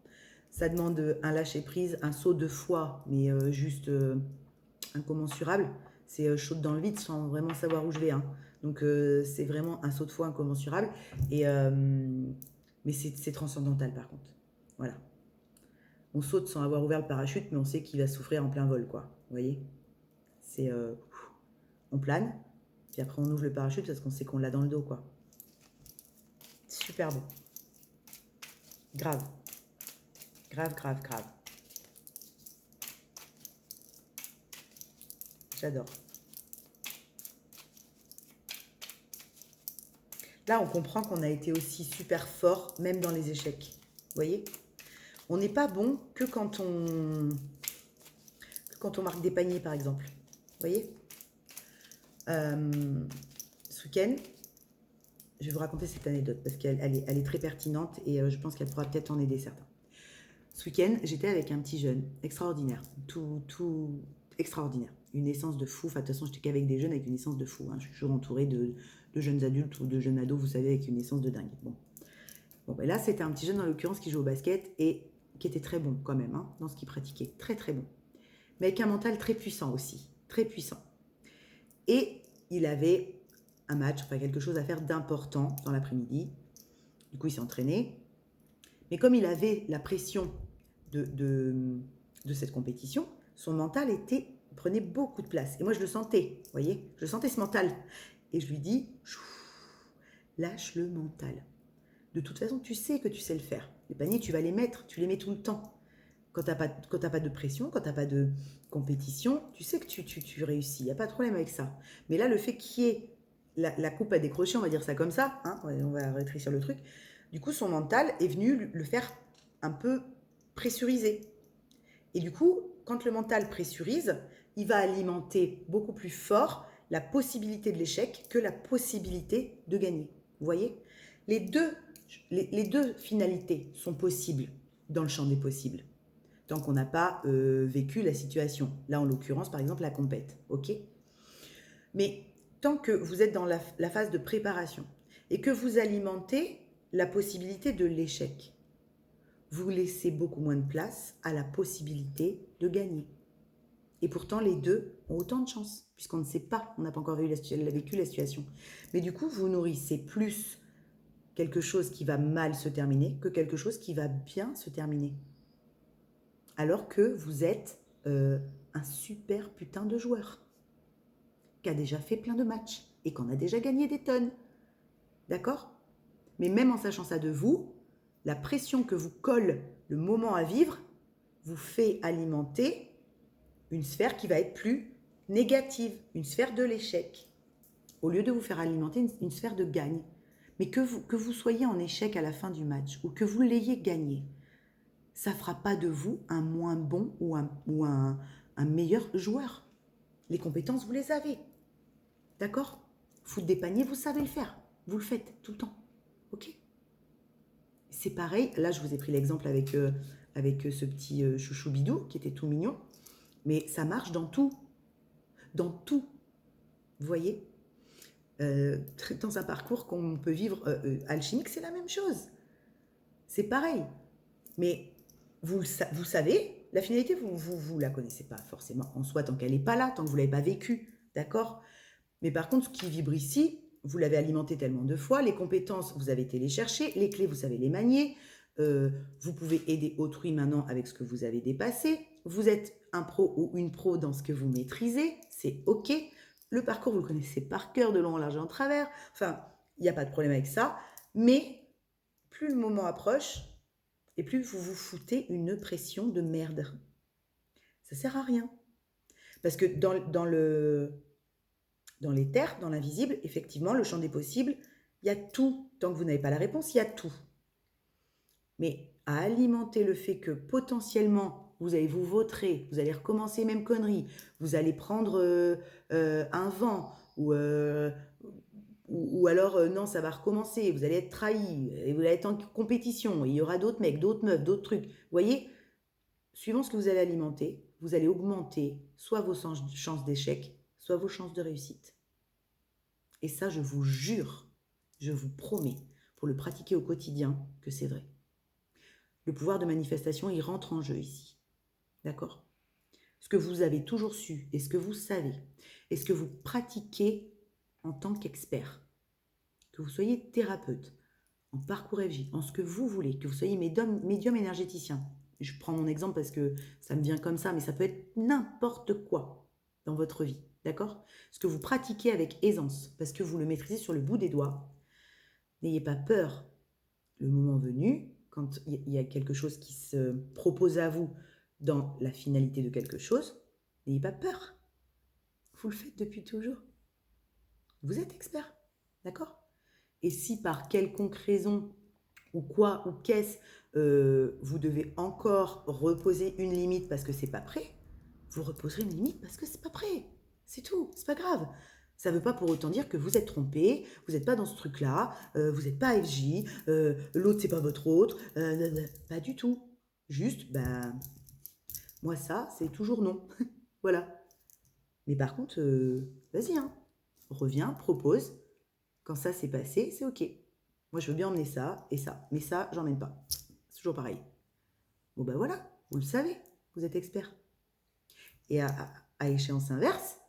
Ça demande un lâcher-prise, un saut de foi, mais juste incommensurable. C'est chaud dans le vide sans vraiment savoir où je vais. Hein. Donc c'est vraiment un saut de foi incommensurable. Mais c'est transcendantal par contre. Voilà. On saute sans avoir ouvert le parachute, mais on sait qu'il va souffrir en plein vol, quoi. Vous voyez? C'est... on plane, puis après on ouvre le parachute parce qu'on sait qu'on l'a dans le dos, quoi. Super bon. Grave. Grave, grave, grave. J'adore. Là, on comprend qu'on a été aussi super fort, même dans les échecs. Vous voyez? On n'est pas bon que quand on marque des paniers, par exemple. Vous voyez? Ce week-end, je vais vous raconter cette anecdote parce qu'elle est très pertinente et je pense qu'elle pourra peut-être en aider certains. Ce week-end, j'étais avec un petit jeune extraordinaire, tout extraordinaire. Une naissance de fou. Enfin, de toute façon, j'étais qu'avec des jeunes avec une naissance de fou. Hein. Je suis toujours entourée de jeunes adultes ou de jeunes ados, vous savez, avec une naissance de dingue. Bon ben là, c'était un petit jeune, en l'occurrence, qui joue au basket et qui était très bon quand même, hein, dans ce qu'il pratiquait. Très, très bon. Mais avec un mental très puissant aussi. Très puissant. Et il avait un match, enfin quelque chose à faire d'important dans l'après-midi. Du coup, il s'est entraîné. Mais comme il avait la pression de cette compétition, son mental prenait beaucoup de place. Et moi, je le sentais, vous voyez? Je sentais ce mental. Et je lui dis, lâche le mental. De toute façon, tu sais que tu sais le faire. Les paniers, tu vas les mettre, tu les mets tout le temps. Quand tu n'as pas de pression, quand tu n'as pas de compétition, tu sais que tu réussis. Il n'y a pas de problème avec ça. Mais là, le fait qu'il y ait la coupe à décrocher, on va dire ça comme ça, hein, on va rétrécir le truc, du coup, son mental est venu le faire un peu pressuriser. Et du coup, quand le mental pressurise, il va alimenter beaucoup plus fort la possibilité de l'échec que la possibilité de gagner. Vous voyez? Les deux finalités sont possibles dans le champ des possibles, tant qu'on n'a pas vécu la situation. Là, en l'occurrence, par exemple, la compète. Ok? Mais tant que vous êtes dans la phase de préparation et que vous alimentez la possibilité de l'échec, vous laissez beaucoup moins de place à la possibilité de gagner. Et pourtant, les deux ont autant de chance, puisqu'on ne sait pas, on n'a pas encore vécu la situation. Mais du coup, vous nourrissez plus quelque chose qui va mal se terminer que quelque chose qui va bien se terminer. alors que vous êtes un super putain de joueur qui a déjà fait plein de matchs et qu'on a déjà gagné des tonnes. D'accord? Mais même en sachant ça de vous, la pression que vous colle le moment à vivre vous fait alimenter une sphère qui va être plus négative, une sphère de l'échec, au lieu de vous faire alimenter une sphère de gagne. Mais que vous soyez en échec à la fin du match ou que vous l'ayez gagné, ça ne fera pas de vous un moins bon ou un meilleur joueur. Les compétences, vous les avez. D'accord? Foutre des paniers, vous savez le faire. Vous le faites tout le temps. Ok? C'est pareil. Là, je vous ai pris l'exemple avec ce petit chouchou bidou qui était tout mignon. Mais ça marche dans tout. Dans tout. Vous voyez? Dans un parcours qu'on peut vivre alchimique, c'est la même chose. C'est pareil. Mais vous savez, la finalité, vous la connaissez pas forcément en soi tant qu'elle n'est pas là, tant que vous ne l'avez pas vécue. D'accord? Mais par contre, ce qui vibre ici, vous l'avez alimenté tellement de fois, les compétences, vous avez été les chercher, les clés, vous savez les manier, vous pouvez aider autrui maintenant avec ce que vous avez dépassé, vous êtes un pro ou une pro dans ce que vous maîtrisez, c'est OK. Le parcours, vous le connaissez par cœur, de long en large et en travers, enfin, il n'y a pas de problème avec ça, mais plus le moment approche, et plus vous vous foutez une pression de merde. Ça ne sert à rien. Parce que dans l'éther, dans l'invisible, effectivement, le champ des possibles, il y a tout. Tant que vous n'avez pas la réponse, il y a tout. Mais à alimenter le fait que potentiellement, vous allez vous vautrer, vous allez recommencer les mêmes conneries, vous allez prendre un vent, ou alors non, ça va recommencer, vous allez être trahi, et vous allez être en compétition, et il y aura d'autres mecs, d'autres meufs, d'autres trucs. Vous voyez, suivant ce que vous allez alimenter, vous allez augmenter soit vos chances d'échec, soit vos chances de réussite. Et ça, je vous jure, je vous promets, pour le pratiquer au quotidien, que c'est vrai. Le pouvoir de manifestation, il rentre en jeu ici. D'accord? Ce que vous avez toujours su et ce que vous savez, et ce que vous pratiquez en tant qu'expert, que vous soyez thérapeute, en parcours FJ, en ce que vous voulez, que vous soyez médium énergéticien. Je prends mon exemple parce que ça me vient comme ça, mais ça peut être n'importe quoi dans votre vie, d'accord? Ce que vous pratiquez avec aisance, parce que vous le maîtrisez sur le bout des doigts. N'ayez pas peur, le moment venu, quand il y a quelque chose qui se propose à vous dans la finalité de quelque chose, n'ayez pas peur. Vous le faites depuis toujours. Vous êtes expert, d'accord? Et si par quelconque raison, ou quoi, ou qu'est-ce, vous devez encore reposer une limite parce que c'est pas prêt, vous reposerez une limite parce que c'est pas prêt. C'est tout, c'est pas grave. Ça ne veut pas pour autant dire que vous êtes trompé, vous n'êtes pas dans ce truc-là, vous n'êtes pas FJ, l'autre c'est pas votre autre, pas du tout. Juste, moi ça, c'est toujours non. Voilà. Mais par contre, vas-y, hein. Reviens, propose. Quand ça s'est passé, c'est OK. Moi, je veux bien emmener ça et ça. Mais ça, j'emmène pas. C'est toujours pareil. Bon, voilà, vous le savez, vous êtes expert. Et à échéance inverse,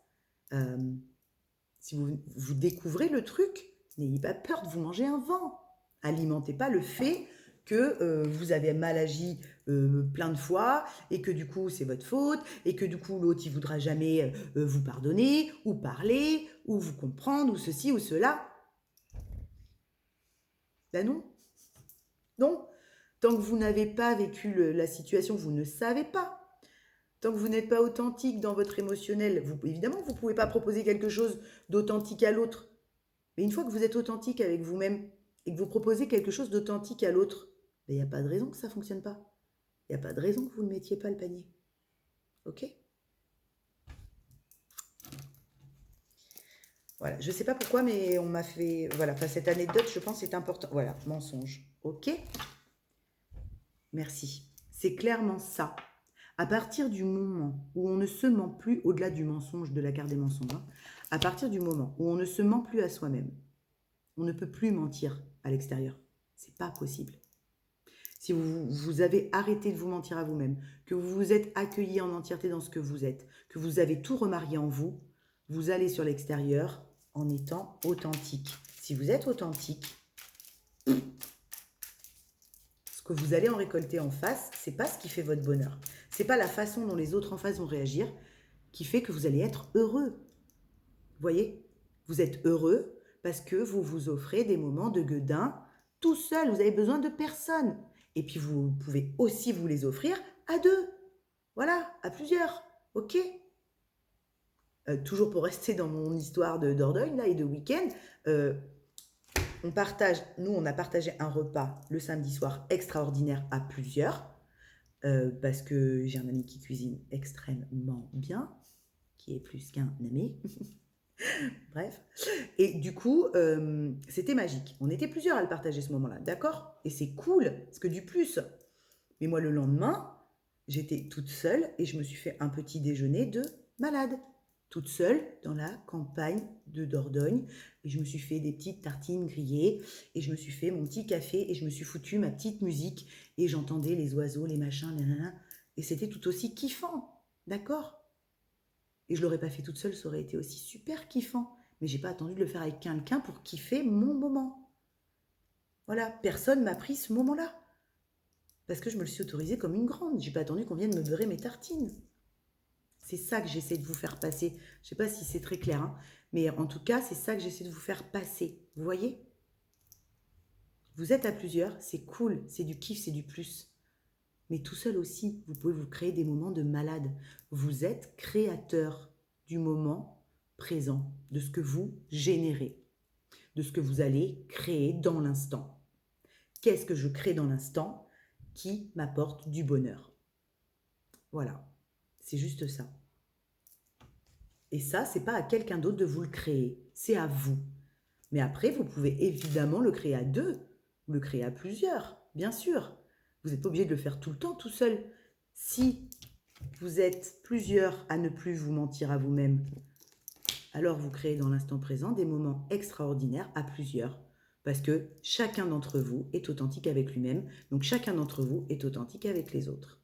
si vous découvrez le truc, n'ayez pas peur de vous manger un vent. Alimentez pas le fait que vous avez mal agi plein de fois et que du coup c'est votre faute et que du coup l'autre il voudra jamais vous pardonner ou parler ou vous comprendre ou ceci ou cela. Ben non. Non. Tant que vous n'avez pas vécu la situation, vous ne savez pas. Tant que vous n'êtes pas authentique dans votre émotionnel, évidemment, vous ne pouvez pas proposer quelque chose d'authentique à l'autre. Mais une fois que vous êtes authentique avec vous-même et que vous proposez quelque chose d'authentique à l'autre, il n'y a pas de raison que ça ne fonctionne pas. Il n'y a pas de raison que vous ne mettiez pas le panier. OK? Voilà, je ne sais pas pourquoi, mais on m'a fait... Voilà, enfin, cette anecdote, je pense, est importante. Voilà, mensonge. OK? Merci. C'est clairement ça. À partir du moment où on ne se ment plus, au-delà du mensonge, de la carte des mensonges, hein, à partir du moment où on ne se ment plus à soi-même, on ne peut plus mentir à l'extérieur. C'est pas possible. Si vous avez arrêté de vous mentir à vous-même, que vous vous êtes accueilli en entièreté dans ce que vous êtes, que vous avez tout remarié en vous, vous allez sur l'extérieur en étant authentique. Si vous êtes authentique, ce que vous allez en récolter en face, c'est pas ce qui fait votre bonheur. C'est pas la façon dont les autres en face vont réagir qui fait que vous allez être heureux. Vous voyez? Vous êtes heureux parce que vous vous offrez des moments de gueudin tout seul. Vous avez besoin de personne. Et puis, vous pouvez aussi vous les offrir à deux. Voilà, à plusieurs. OK? Toujours pour rester dans mon histoire de Dordogne là, et de week-end, on a partagé un repas le samedi soir extraordinaire à plusieurs, parce que j'ai un ami qui cuisine extrêmement bien, qui est plus qu'un ami. Bref. Et du coup, c'était magique. On était plusieurs à le partager ce moment-là, d'accord? Et c'est cool, parce que du plus. Mais moi, le lendemain, j'étais toute seule et je me suis fait un petit déjeuner de malade. Toute seule dans la campagne de Dordogne. Et je me suis fait des petites tartines grillées. Et je me suis fait mon petit café. Et je me suis foutu ma petite musique. Et j'entendais les oiseaux, les machins, nanana. Et c'était tout aussi kiffant. D'accord? Et je ne l'aurais pas fait toute seule, ça aurait été aussi super kiffant. Mais j'ai pas attendu de le faire avec quelqu'un pour kiffer mon moment. Voilà, personne m'a pris ce moment-là. Parce que je me le suis autorisée comme une grande. J'ai pas attendu qu'on vienne me beurrer mes tartines. C'est ça que j'essaie de vous faire passer. Je sais pas si c'est très clair, hein, mais en tout cas, c'est ça que j'essaie de vous faire passer. Vous voyez? Vous êtes à plusieurs, c'est cool, c'est du kiff, c'est du plus. Mais tout seul aussi, vous pouvez vous créer des moments de malade. Vous êtes créateur du moment présent, de ce que vous générez, de ce que vous allez créer dans l'instant. Qu'est-ce que je crée dans l'instant qui m'apporte du bonheur? Voilà, c'est juste ça. Et ça, c'est pas à quelqu'un d'autre de vous le créer, c'est à vous. Mais après, vous pouvez évidemment le créer à deux, ou le créer à plusieurs, bien sûr. Vous n'êtes pas obligé de le faire tout le temps tout seul. Si vous êtes plusieurs à ne plus vous mentir à vous-même, alors vous créez dans l'instant présent des moments extraordinaires à plusieurs. Parce que chacun d'entre vous est authentique avec lui-même, donc chacun d'entre vous est authentique avec les autres.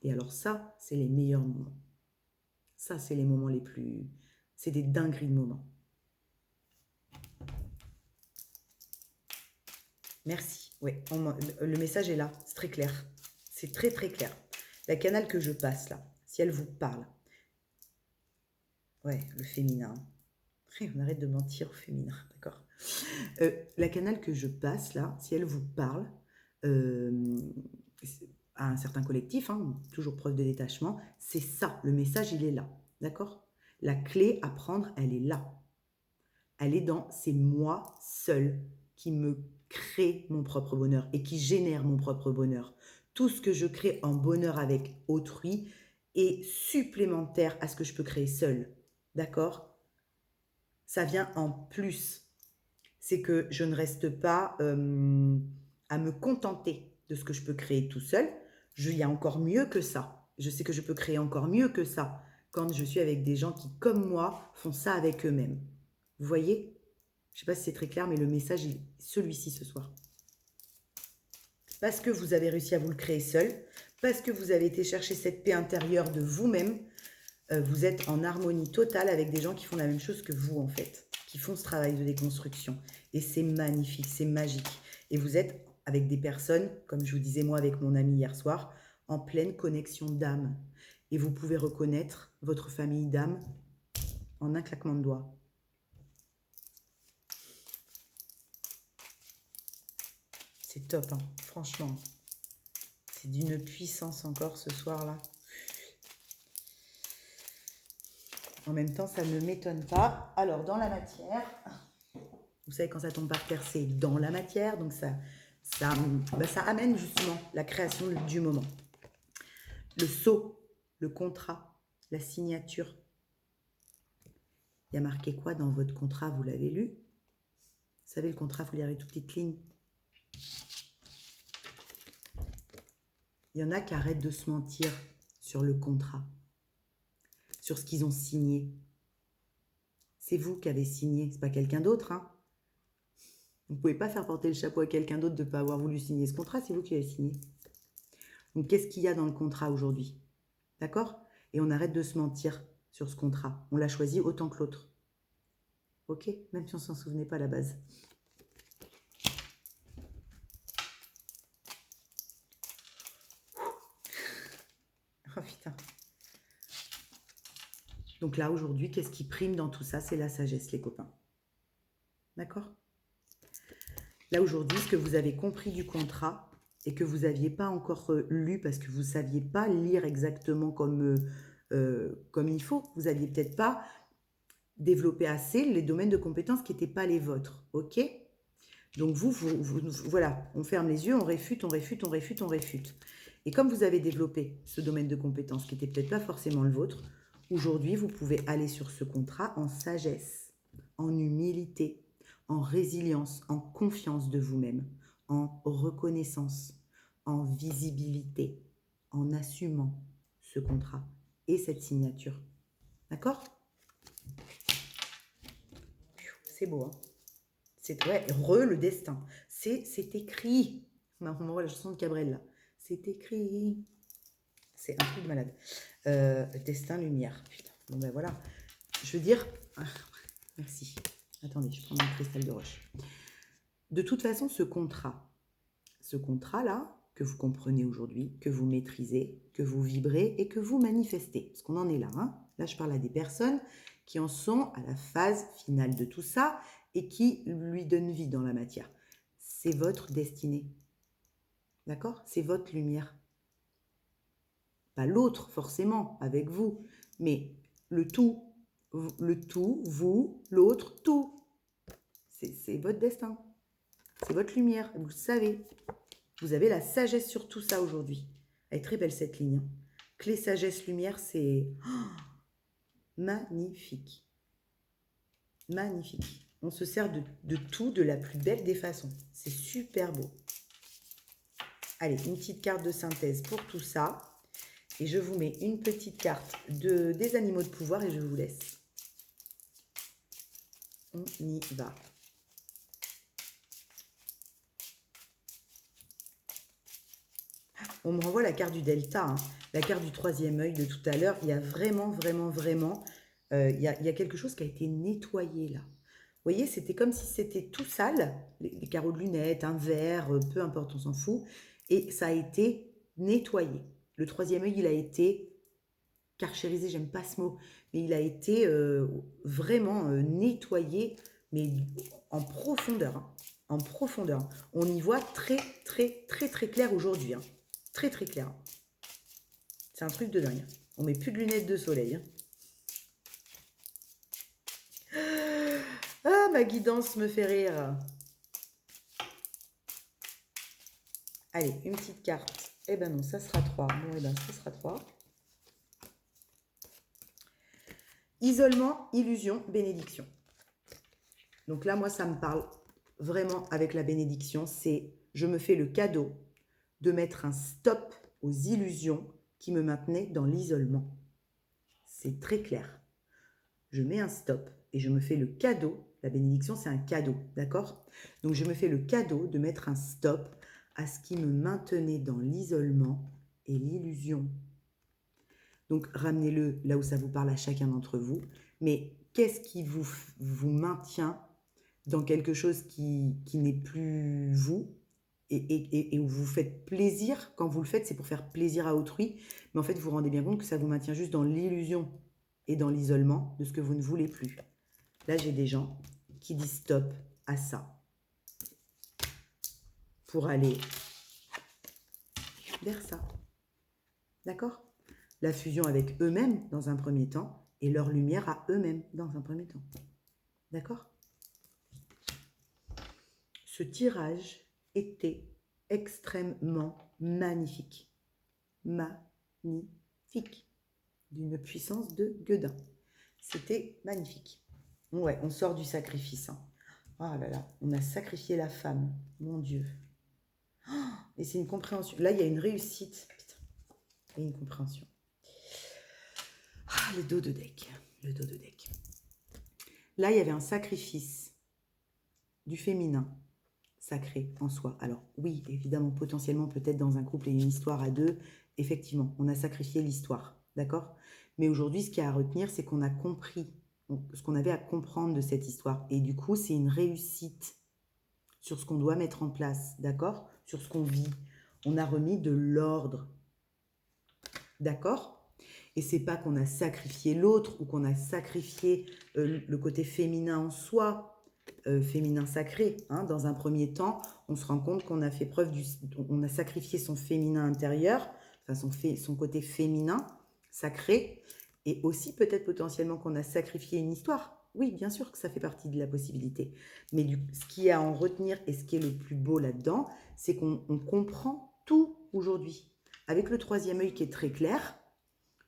Et alors ça, c'est les meilleurs moments. Ça, c'est les moments les plus... C'est des dingueries de moments. Merci. Oui, le message est là. C'est très clair. C'est très, très clair. La canal que je passe, là, si elle vous parle... Ouais, le féminin. On arrête de mentir au féminin, d'accord. La canal que je passe, là, si elle vous parle... à un certain collectif, hein, toujours preuve de détachement, c'est ça, le message, il est là, d'accord? La clé à prendre, elle est là. Elle est dans, c'est moi seul qui me crée mon propre bonheur et qui génère mon propre bonheur. Tout ce que je crée en bonheur avec autrui est supplémentaire à ce que je peux créer seul, d'accord? Ça vient en plus. C'est que je ne reste pas à me contenter de ce que je peux créer tout seul. Il y a encore mieux que ça. Je sais que je peux créer encore mieux que ça quand je suis avec des gens qui, comme moi, font ça avec eux-mêmes. Vous voyez? Je ne sais pas si c'est très clair, mais le message est celui-ci ce soir. Parce que vous avez réussi à vous le créer seul, parce que vous avez été chercher cette paix intérieure de vous-même, vous êtes en harmonie totale avec des gens qui font la même chose que vous, en fait, qui font ce travail de déconstruction. Et c'est magnifique, c'est magique. Et vous êtes avec des personnes, comme je vous disais moi avec mon ami hier soir, en pleine connexion d'âme. Et vous pouvez reconnaître votre famille d'âme en un claquement de doigts. C'est top, hein, franchement. C'est d'une puissance encore ce soir-là. En même temps, ça ne m'étonne pas. Alors, dans la matière, vous savez, quand ça tombe par terre, c'est dans la matière. Donc, ça amène justement la création du moment. Le sceau, le contrat, la signature. Il y a marqué quoi dans votre contrat? Vous l'avez lu? Vous savez, le contrat, vous lirez les toutes petites lignes. Il y en a qui arrêtent de se mentir sur le contrat, sur ce qu'ils ont signé. C'est vous qui avez signé, c'est pas quelqu'un d'autre, hein. Vous ne pouvez pas faire porter le chapeau à quelqu'un d'autre de ne pas avoir voulu signer ce contrat, c'est vous qui avez signé. Donc, qu'est-ce qu'il y a dans le contrat aujourd'hui? D'accord? Et on arrête de se mentir sur ce contrat. On l'a choisi autant que l'autre. Ok? Même si on ne s'en souvenait pas à la base. Donc là, aujourd'hui, qu'est-ce qui prime dans tout ça? C'est la sagesse, les copains. D'accord? Là, aujourd'hui, ce que vous avez compris du contrat et que vous n'aviez pas encore lu parce que vous ne saviez pas lire exactement comme il faut. Vous n'aviez peut-être pas développé assez les domaines de compétences qui n'étaient pas les vôtres. OK? Donc voilà, on ferme les yeux, on réfute, on réfute, on réfute, on réfute. Et comme vous avez développé ce domaine de compétences qui n'était peut-être pas forcément le vôtre, aujourd'hui, vous pouvez aller sur ce contrat en sagesse, en humilité, en résilience, en confiance de vous-même, en reconnaissance, en visibilité, en assumant ce contrat et cette signature. D'accord? C'est beau, hein? C'est ouais, le destin. C'est écrit. On voit la chanson de Cabrel, là. C'est écrit. C'est un truc de malade. Destin, lumière. Putain. Bon, ben voilà. Je veux dire... merci. Attendez, je prends mon cristal de roche. De toute façon, ce contrat-là, que vous comprenez aujourd'hui, que vous maîtrisez, que vous vibrez et que vous manifestez. Parce qu'on en est là. Hein. Là, je parle à des personnes qui en sont à la phase finale de tout ça et qui lui donnent vie dans la matière. C'est votre destinée. D'accord? C'est votre lumière. Pas l'autre, forcément, avec vous, mais le tout, vous, l'autre, tout. C'est votre destin. C'est votre lumière. Vous le savez. Vous avez la sagesse sur tout ça aujourd'hui. Elle est très belle cette ligne. Hein. Clé sagesse lumière, c'est magnifique. Magnifique. On se sert de tout de la plus belle des façons. C'est super beau. Allez, une petite carte de synthèse pour tout ça. Et je vous mets une petite carte des animaux de pouvoir et je vous laisse. On y va. On me renvoie la carte du delta, hein, la carte du troisième œil de tout à l'heure. Il y a vraiment, il y a quelque chose qui a été nettoyé là. Vous voyez, c'était comme si c'était tout sale, les carreaux de lunettes, un verre, peu importe, on s'en fout. Et ça a été nettoyé. Le troisième œil, il a été carchérisé, j'aime pas ce mot, mais il a été vraiment nettoyé, mais en profondeur. Hein, en profondeur. On y voit très clair aujourd'hui. Hein. Très clair. C'est un truc de dingue. On met plus de lunettes de soleil. Hein. Ah, ma guidance me fait rire. Allez, une petite carte. Eh ben non, ça sera 3. Bon, eh ben, ça sera 3. Isolement, illusion, bénédiction. Donc là, moi, ça me parle vraiment avec la bénédiction. C'est je me fais le cadeau de mettre un stop aux illusions qui me maintenaient dans l'isolement. C'est très clair. Je mets un stop et je me fais le cadeau. La bénédiction, c'est un cadeau, d'accord? Donc, je me fais le cadeau de mettre un stop à ce qui me maintenait dans l'isolement et l'illusion. Donc, ramenez-le là où ça vous parle à chacun d'entre vous. Mais qu'est-ce qui vous maintient dans quelque chose qui n'est plus vous et où vous faites plaisir? Quand vous le faites, c'est pour faire plaisir à autrui. Mais en fait, vous vous rendez bien compte que ça vous maintient juste dans l'illusion et dans l'isolement de ce que vous ne voulez plus. Là, j'ai des gens qui disent stop à ça pour aller vers ça. D'accord? La fusion avec eux-mêmes dans un premier temps et leur lumière à eux-mêmes dans un premier temps. D'accord? Ce tirage était extrêmement magnifique. Magnifique. D'une puissance de gueudin. C'était magnifique. Ouais, on sort du sacrifice. Hein. Oh là là, on a sacrifié la femme. Mon Dieu. Oh, et c'est une compréhension. Là, il y a une réussite. Putain. Et une compréhension. Ah, le dos de deck. Le dos de deck. Là, il y avait un sacrifice du féminin sacré en soi. Alors oui, évidemment, potentiellement, peut-être dans un couple et une histoire à deux, effectivement, on a sacrifié l'histoire, d'accord? Mais aujourd'hui, ce qu'il y a à retenir, c'est qu'on a compris ce qu'on avait à comprendre de cette histoire. Et du coup, c'est une réussite sur ce qu'on doit mettre en place, d'accord? Sur ce qu'on vit. On a remis de l'ordre, d'accord? Et c'est pas qu'on a sacrifié l'autre ou qu'on a sacrifié le côté féminin en soi, féminin sacré. Hein. Dans un premier temps, on se rend compte qu'on a fait preuve on a sacrifié son féminin intérieur, enfin son côté féminin sacré, et aussi peut-être potentiellement qu'on a sacrifié une histoire. Oui, bien sûr que ça fait partie de la possibilité. Mais ce qu'il y a à en retenir et ce qui est le plus beau là-dedans, c'est qu'on comprend tout aujourd'hui. Avec le troisième œil qui est très clair,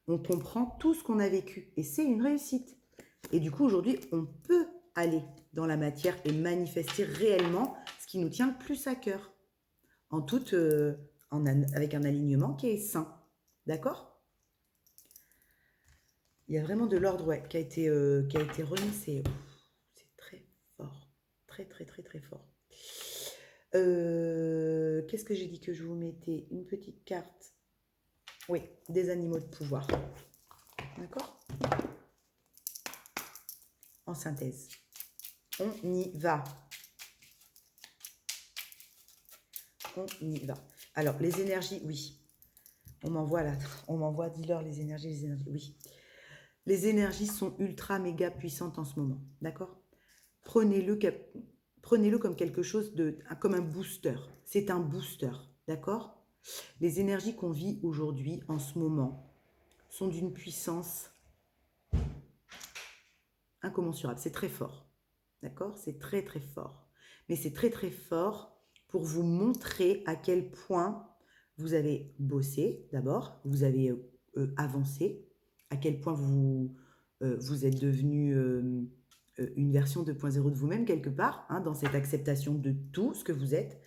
on comprend tout ce qu'on a vécu. Et c'est une réussite. Et du coup, aujourd'hui, on peut aller dans la matière et manifester réellement ce qui nous tient le plus à cœur. En toute, avec un alignement qui est sain. D'accord ? Il y a vraiment de l'ordre qui a été remis. C'est très fort. Très, très, très, très fort. Qu'est-ce que j'ai dit que je vous mettais? Une petite carte. Oui, des animaux de pouvoir. D'accord? En synthèse. On y va. On y va. Alors, les énergies, oui. On m'envoie là. On m'envoie, dis-leur les énergies, oui. Les énergies sont ultra méga puissantes en ce moment. D'accord? Prenez-le comme quelque chose comme un booster. C'est un booster. D'accord? Les énergies qu'on vit aujourd'hui, en ce moment, sont d'une puissance incommensurable. C'est très fort. D'accord? C'est très très fort. Mais c'est très très fort pour vous montrer à quel point vous avez bossé d'abord, vous avez avancé, à quel point vous êtes devenu une version 2.0 de vous-même quelque part, hein, dans cette acceptation de tout ce que vous êtes.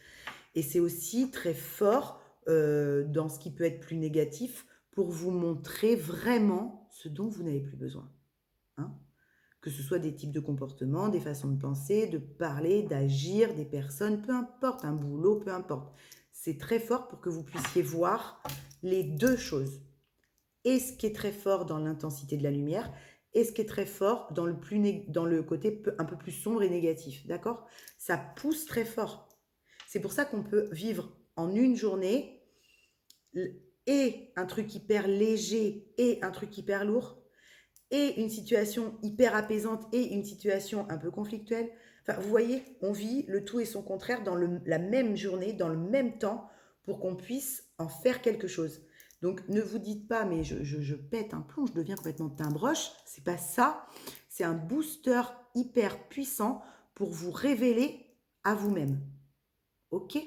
Et c'est aussi très fort dans ce qui peut être plus négatif pour vous montrer vraiment ce dont vous n'avez plus besoin. Hein, que ce soit des types de comportements, des façons de penser, de parler, d'agir, des personnes, peu importe, un boulot, peu importe. C'est très fort pour que vous puissiez voir les deux choses. Et ce qui est très fort dans l'intensité de la lumière, et ce qui est très fort dans le côté un peu plus sombre et négatif. D'accord? Ça pousse très fort. C'est pour ça qu'on peut vivre en une journée et un truc hyper léger et un truc hyper lourd, et une situation hyper apaisante et une situation un peu conflictuelle. Enfin, vous voyez, on vit le tout et son contraire dans la même journée, dans le même temps, pour qu'on puisse en faire quelque chose. Donc, ne vous dites pas, mais je pète un plomb, je deviens complètement timbroche. C'est pas ça. C'est un booster hyper puissant pour vous révéler à vous-même. Ok?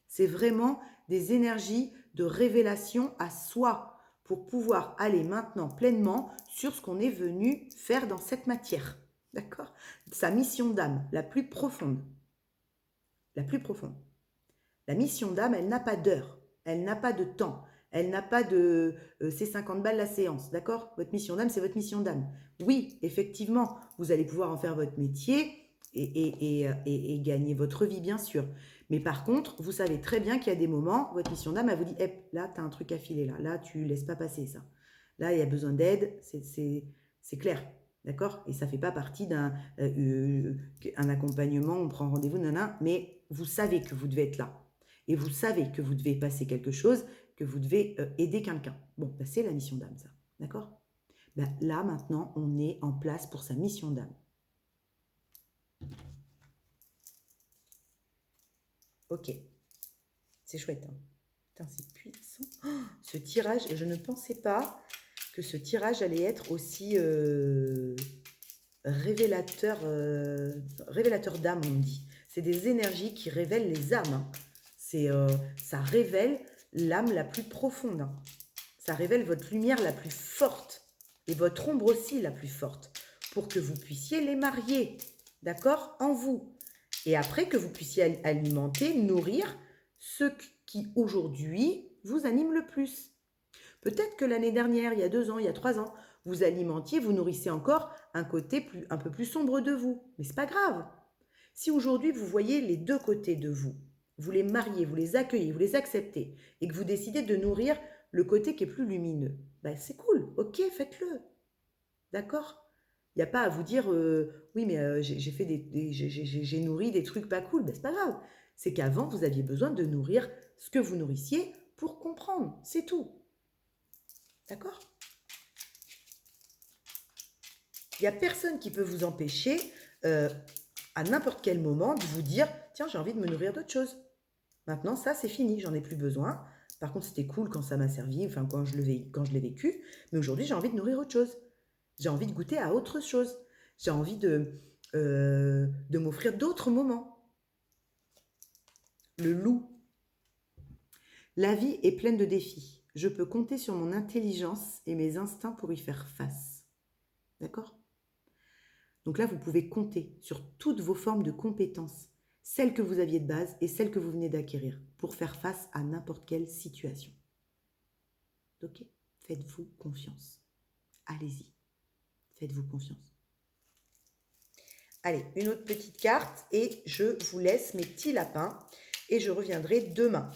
C'est vraiment des énergies de révélation à soi pour pouvoir aller maintenant pleinement sur ce qu'on est venu faire dans cette matière. D'accord? Sa mission d'âme, la plus profonde. La plus profonde. La mission d'âme, elle n'a pas d'heure, elle n'a pas de temps, elle n'a pas de c'est 50 balles la séance, d'accord? Votre mission d'âme, c'est votre mission d'âme. Oui, effectivement, vous allez pouvoir en faire votre métier et gagner votre vie, bien sûr. Mais par contre, vous savez très bien qu'il y a des moments, votre mission d'âme, elle vous dit, hey, là, tu as un truc à filer, là, tu laisses pas passer ça. Là, il y a besoin d'aide, c'est clair. D'accord? Et ça ne fait pas partie d'un accompagnement, on prend rendez-vous, mais vous savez que vous devez être là. Et vous savez que vous devez passer quelque chose, que vous devez aider quelqu'un. Bon, bah, c'est la mission d'âme, ça. D'accord? Bah, là, maintenant, on est en place pour sa mission d'âme. Ok. C'est chouette. Hein. Putain, c'est puissant. Oh, ce tirage, je ne pensais pas que ce tirage allait être aussi révélateur d'âme, on dit. C'est des énergies qui révèlent les âmes. Hein. Ça révèle l'âme la plus profonde. Hein. Ça révèle votre lumière la plus forte et votre ombre aussi la plus forte pour que vous puissiez les marier, d'accord, en vous. Et après que vous puissiez alimenter, nourrir ce qui aujourd'hui vous anime le plus. Peut-être que l'année dernière, il y a 2 ans, il y a 3 ans, vous alimentiez, vous nourrissez encore un côté un peu plus sombre de vous. Mais c'est pas grave. Si aujourd'hui vous voyez les deux côtés de vous, vous les mariez, vous les accueillez, vous les acceptez, et que vous décidez de nourrir le côté qui est plus lumineux, ben c'est cool, ok, faites-le. D'accord? Il n'y a pas à vous dire oui, mais j'ai nourri des trucs pas cool. Ben, c'est pas grave. C'est qu'avant, vous aviez besoin de nourrir ce que vous nourrissiez pour comprendre. C'est tout. D'accord? Il n'y a personne qui peut vous empêcher à n'importe quel moment de vous dire « Tiens, j'ai envie de me nourrir d'autre chose. Maintenant, ça, c'est fini, j'en ai plus besoin. Par contre, c'était cool quand ça m'a servi, enfin quand je l'ai vécu. Mais aujourd'hui, j'ai envie de nourrir autre chose. J'ai envie de goûter à autre chose. J'ai envie de m'offrir d'autres moments. » Le loup. La vie est pleine de défis. Je peux compter sur mon intelligence et mes instincts pour y faire face. D'accord ? Donc là, vous pouvez compter sur toutes vos formes de compétences, celles que vous aviez de base et celles que vous venez d'acquérir, pour faire face à n'importe quelle situation. Ok ? Faites-vous confiance. Allez-y. Faites-vous confiance. Allez, une autre petite carte et je vous laisse mes petits lapins et je reviendrai demain.